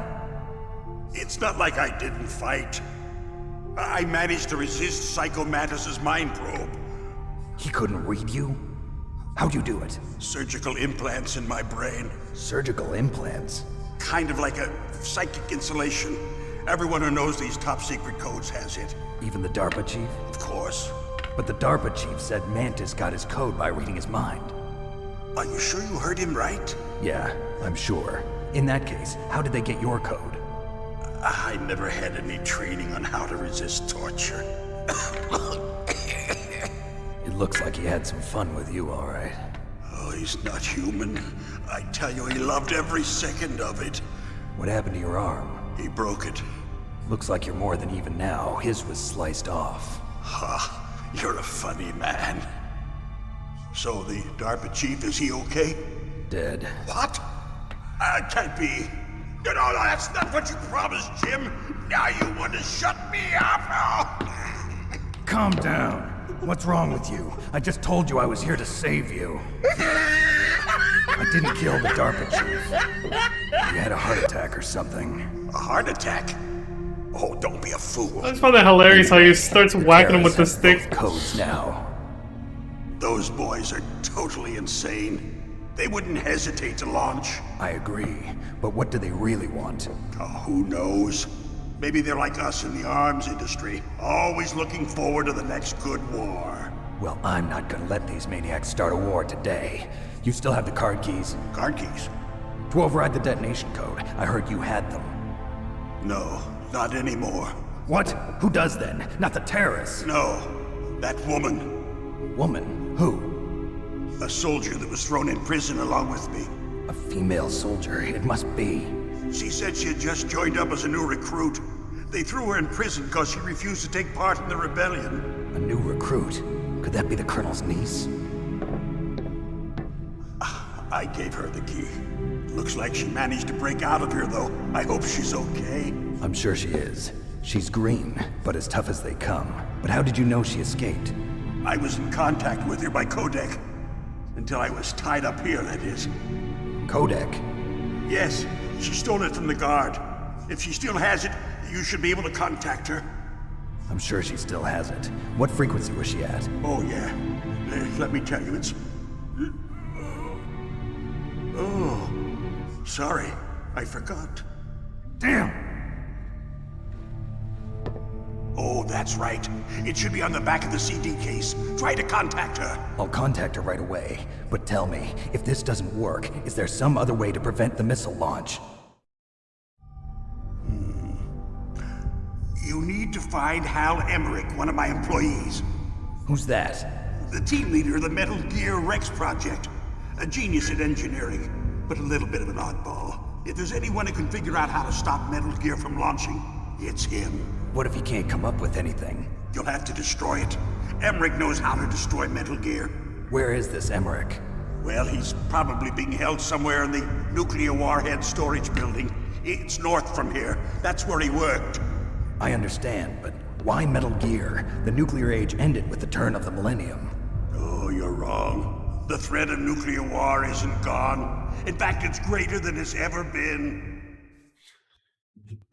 It's not like I didn't fight. I managed to resist Psycho Mantis's mind probe. He couldn't read you? How'd you do it? Surgical implants in my brain. Surgical implants? Kind of like a psychic insulation. Everyone who knows these top secret codes has it. Even the DARPA chief? Of course. But the DARPA chief said Mantis got his code by reading his mind. Are you sure you heard him right? Yeah, I'm sure. In that case, how did they get your code? I never had any training on how to resist torture. It looks like he had some fun with you, all right. Oh, he's not human. I tell you, he loved every second of it. What happened to your arm? He broke it. Looks like you're more than even now. His was sliced off. Ha, you're a funny man. So the DARPA chief, is he okay? Dead. What? Can't be. No, that's not what you promised, Jim. Now you want to shut me up? Calm down. What's wrong with you? I just told you I was here to save you. I didn't kill the DARPA chief. He had a heart attack or something. A heart attack? Oh, don't be a fool. I just found it hilarious how he starts whacking him with the stick. Codes now. Those boys are totally insane. They wouldn't hesitate to launch. I agree, but what do they really want? Oh, who knows? Maybe they're like us in the arms industry, always looking forward to the next good war. Well, I'm not gonna let these maniacs start a war today. You still have the card keys? Card keys? To override the detonation code. I heard you had them. No, not anymore. What? Who does then? Not the terrorists? No, that woman. Woman? Who? A soldier that was thrown in prison along with me. A female soldier, it must be. She said she had just joined up as a new recruit. They threw her in prison because she refused to take part in the rebellion. A new recruit? Could that be the Colonel's niece? I gave her the key. Looks like she managed to break out of here, though. I hope she's okay. I'm sure she is. She's green, but as tough as they come. But how did you know she escaped? I was in contact with her by codec. Until I was tied up here, that is. Codec? Yes, she stole it from the guard. If she still has it, you should be able to contact her. I'm sure she still has it. What frequency was she at? Oh, yeah. Let me tell you, it's... Oh, sorry. I forgot. Damn! Oh, that's right. It should be on the back of the CD case. Try to contact her. I'll contact her right away. But tell me, if this doesn't work, is there some other way to prevent the missile launch? You need to find Hal Emmerich, one of my employees. Who's that? The team leader of the Metal Gear Rex project. A genius at engineering. but a little bit of an oddball. If there's anyone who can figure out how to stop Metal Gear from launching, it's him. What if he can't come up with anything? You'll have to destroy it. Emmerich knows how to destroy Metal Gear. Where is this Emmerich? Well, he's probably being held somewhere in the nuclear warhead storage building. It's north from here. That's where he worked. I understand, but why Metal Gear? The nuclear age ended with the turn of the millennium. Oh, you're wrong. The threat of nuclear war isn't gone. In fact, it's greater than it's ever been.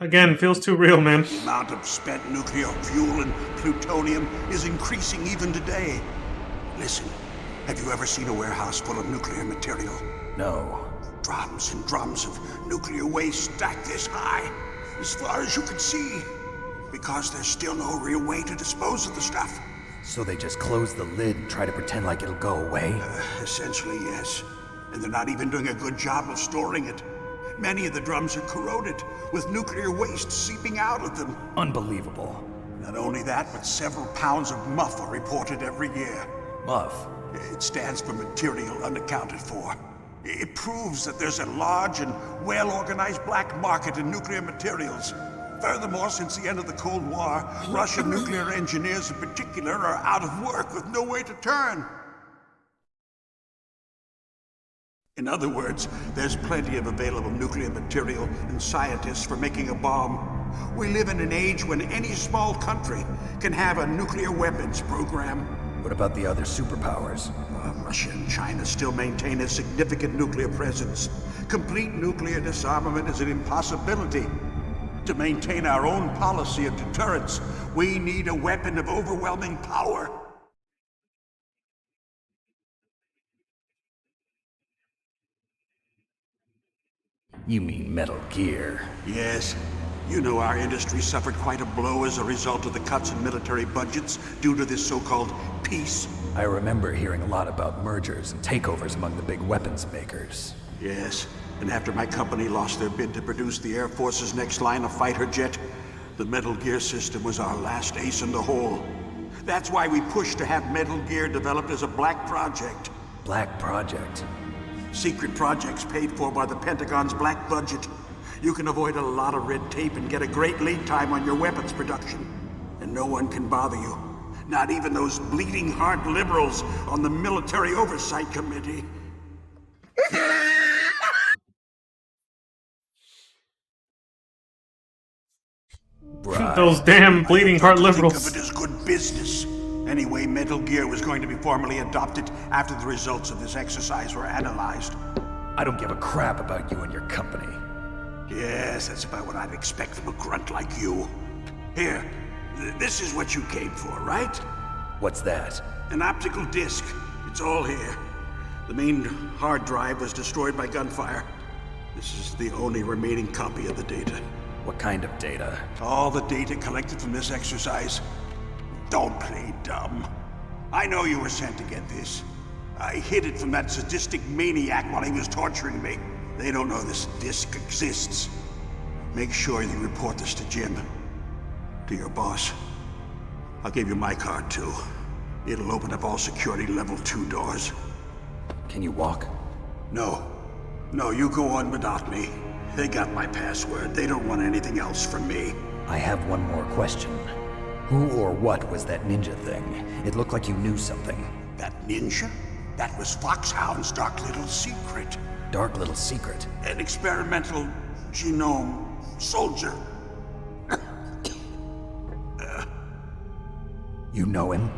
Again, feels too real, man. The amount of spent nuclear fuel and plutonium is increasing even today. Listen, have you ever seen a warehouse full of nuclear material? No. Drums and drums of nuclear waste stacked this high, as far as you can see. Because there's still no real way to dispose of the stuff. So they just close the lid and try to pretend like it'll go away? Essentially, yes. And they're not even doing a good job of storing it. Many of the drums are corroded, with nuclear waste seeping out of them. Unbelievable. Not only that, but several pounds of MUF are reported every year. MUF? It stands for material unaccounted for. It proves that there's a large and well-organized black market in nuclear materials. Furthermore, since the end of the Cold War, Russian nuclear engineers in particular are out of work with no way to turn. In other words, there's plenty of available nuclear material and scientists for making a bomb. We live in an age when any small country can have a nuclear weapons program. What about the other superpowers? Russia and China still maintain a significant nuclear presence. Complete nuclear disarmament is an impossibility. To maintain our own policy of deterrence, we need a weapon of overwhelming power. You mean Metal Gear? Yes. You know our industry suffered quite a blow as a result of the cuts in military budgets due to this so-called peace. I remember hearing a lot about mergers and takeovers among the big weapons makers. Yes, and after my company lost their bid to produce the Air Force's next line of fighter jet, the Metal Gear system was our last ace in the hole. That's why we pushed to have Metal Gear developed as a black project. Black project? Secret projects paid for by the Pentagon's black budget. You can avoid a lot of red tape and get a great lead time on your weapons production. And no one can bother you. Not even those bleeding heart liberals on the Military Oversight Committee. Those damn bleeding heart liberals. Think of it as good business. Anyway, Metal Gear was going to be formally adopted after the results of this exercise were analyzed. I don't give a crap about you and your company. Yes, that's about what I'd expect from a grunt like you. Here, this is what you came for, right? What's that? An optical disc. It's all here. The main hard drive was destroyed by gunfire. This is the only remaining copy of the data. What kind of data? All the data collected from this exercise. Don't play dumb. I know you were sent to get this. I hid it from that sadistic maniac while he was torturing me. They don't know this disc exists. Make sure you report this to Jim. To your boss. I'll give you my card, too. It'll open up all security level 2 doors. Can you walk? No. No, you go on without me. They got my password. They don't want anything else from me. I have one more question. Who or what was that ninja thing? It looked like you knew something. That ninja? That was Foxhound's dark little secret. Dark little secret? An experimental genome soldier. You know him?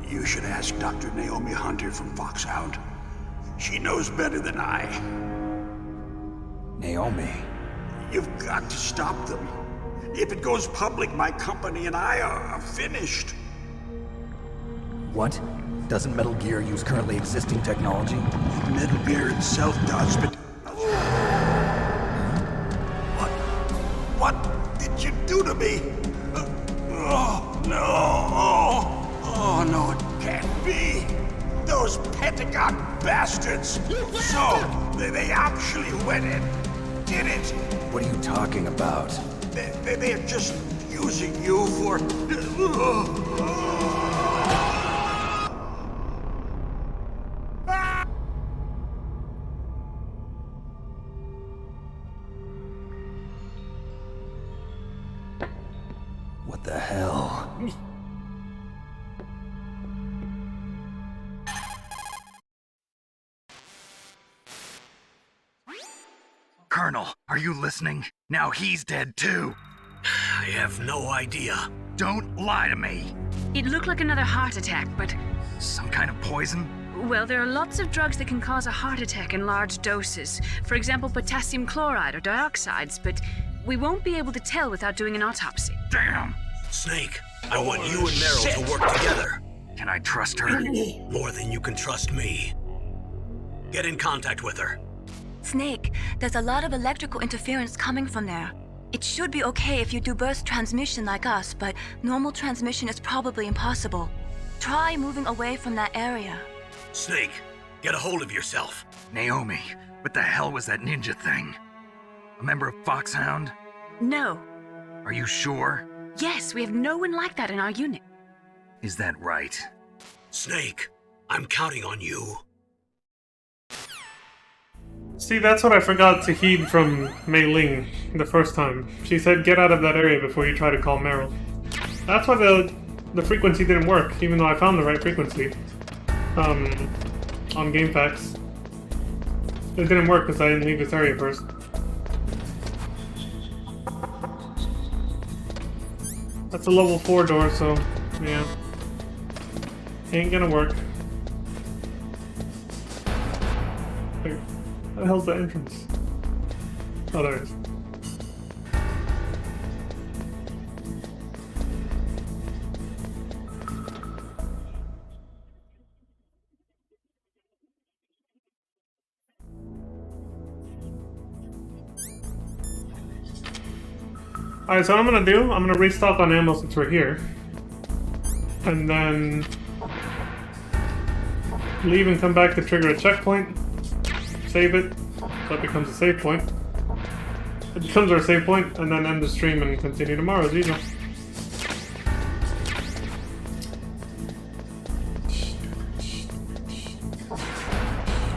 You should ask Dr. Naomi Hunter from Foxhound. She knows better than I. Naomi? You've got to stop them. If it goes public, my company and I are finished. What? Doesn't Metal Gear use currently existing technology? Metal Gear itself does, but... What did you do to me? Oh, no. Oh, no, it can't be. Those Pentagon bastards. So, they actually went and did it. What are you talking about? They're just using you for... Colonel, are you listening? Now he's dead too. I have no idea. Don't lie to me. It looked like another heart attack, but... Some kind of poison? Well, there are lots of drugs that can cause a heart attack in large doses. For example, potassium chloride or dioxides, but we won't be able to tell without doing an autopsy. Damn! Snake, I want you and Meryl to work together. Can I trust her? More than you can trust me. Get in contact with her. Snake, there's a lot of electrical interference coming from there. It should be okay if you do burst transmission like us, but normal transmission is probably impossible. Try moving away from that area. Snake, get a hold of yourself. Naomi, what the hell was that ninja thing? A member of Foxhound? No. Are you sure? Yes, we have no one like that in our unit. Is that right? Snake, I'm counting on you. See, that's what I forgot to heed from Mei Ling the first time. She said, get out of that area before you try to call Meryl. That's why the frequency didn't work, even though I found the right frequency. On GameFAQs. It didn't work because I didn't leave this area first. That's a level 4 door, so, yeah. Ain't gonna work. Wait, how the hell's the entrance? Oh, there it is. Alright, so what I'm gonna do, I'm gonna restock on ammo since we're here. And then leave and come back to trigger a checkpoint. Save it, so it becomes a save point. It becomes our save point, and then end the stream and continue tomorrow as usual.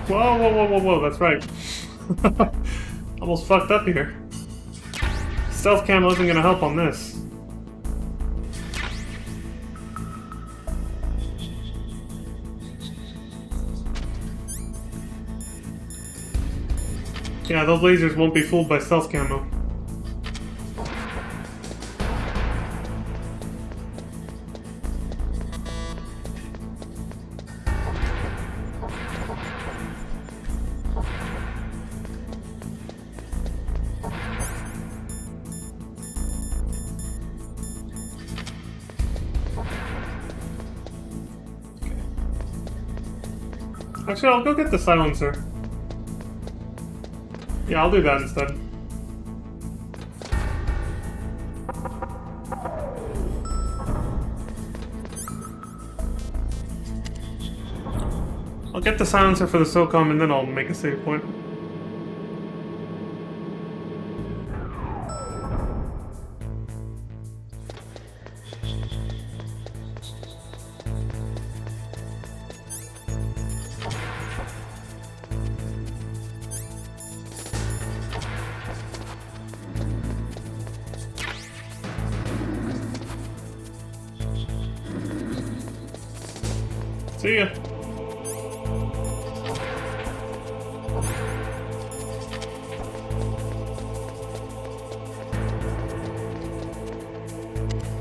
Whoa, whoa, whoa, whoa, whoa, that's right. Almost fucked up here. Stealth camo isn't gonna help on this. Yeah, those lasers won't be fooled by stealth camo. Actually, I'll go get the silencer. Yeah, I'll do that instead. I'll get the silencer for the SOCOM and then I'll make a save point. See ya.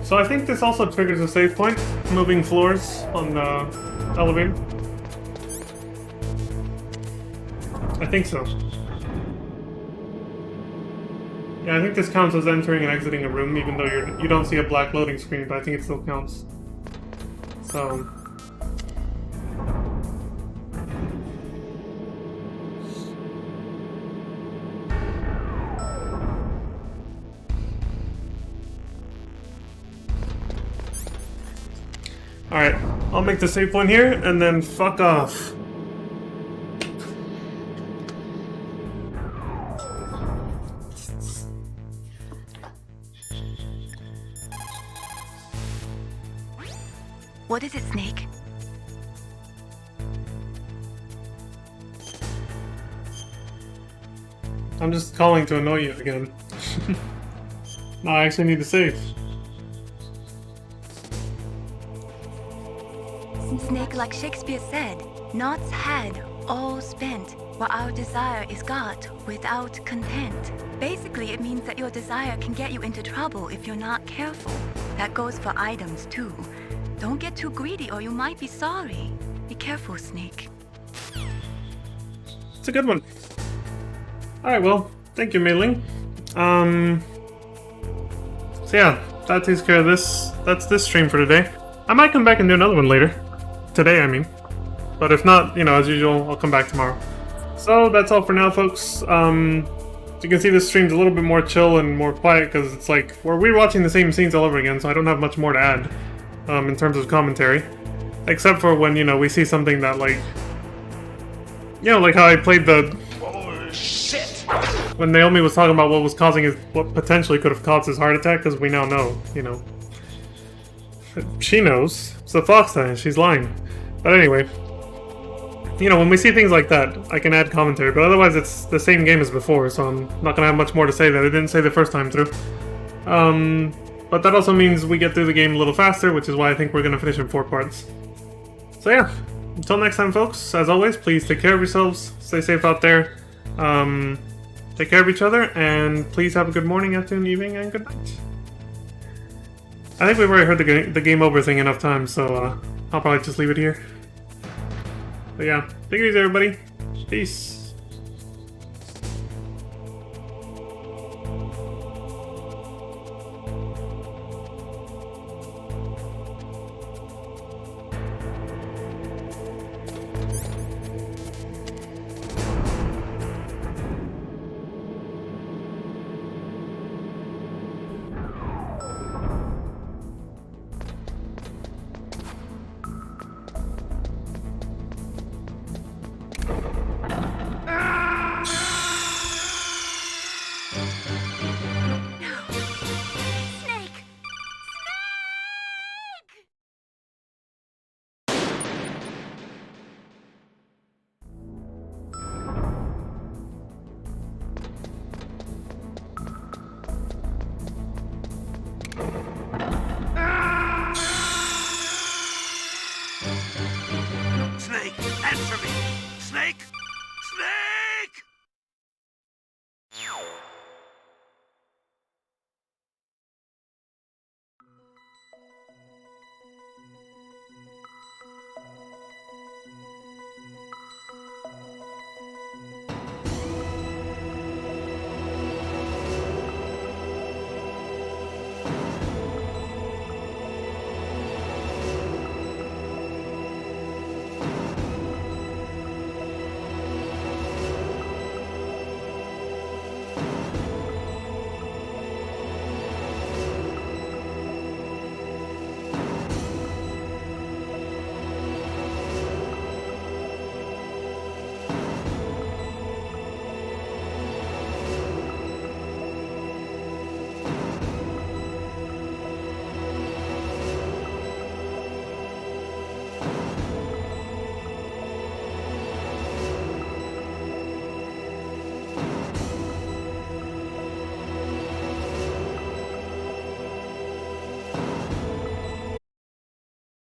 So I think this also triggers a save point, moving floors on the elevator. I think so. Yeah, I think this counts as entering and exiting a room, even though you don't see a black loading screen, but I think it still counts. So... Alright, I'll make the save point here, and then fuck off. What is it, Snake? I'm just calling to annoy you again. No, I actually need to save. Snake, like Shakespeare said, knots had, all spent. Well, our desire is God without content. Basically, it means that your desire can get you into trouble if you're not careful. That goes for items, too. Don't get too greedy or you might be sorry. Be careful, Snake. It's a good one. Alright, well, thank you, Mei-Ling. So yeah, that takes care of this. That's this stream for today. I might come back and do another one later. Today, I mean. But if not, you know, as usual, I'll come back tomorrow. So that's all for now, folks. As you can see, this stream's a little bit more chill and more quiet because it's like we're rewatching the same scenes all over again, so I don't have much more to add in terms of commentary. Except for when, you know, we see something that, like, you know, like how I played the... Oh, shit! When Naomi was talking about what potentially could have caused his heart attack, because we now know, you know. She knows. It's the Fox Eye, she's lying. But anyway, you know, when we see things like that, I can add commentary, but otherwise it's the same game as before, so I'm not gonna have much more to say that I didn't say the first time through. But that also means we get through the game a little faster, which is why I think we're gonna finish in 4 parts. So yeah, until next time, folks, as always, please take care of yourselves, stay safe out there, take care of each other, and please have a good morning, afternoon, evening, and good night. I think we've already heard the game over thing enough times, so I'll probably just leave it here. But yeah, take it easy, everybody. Peace.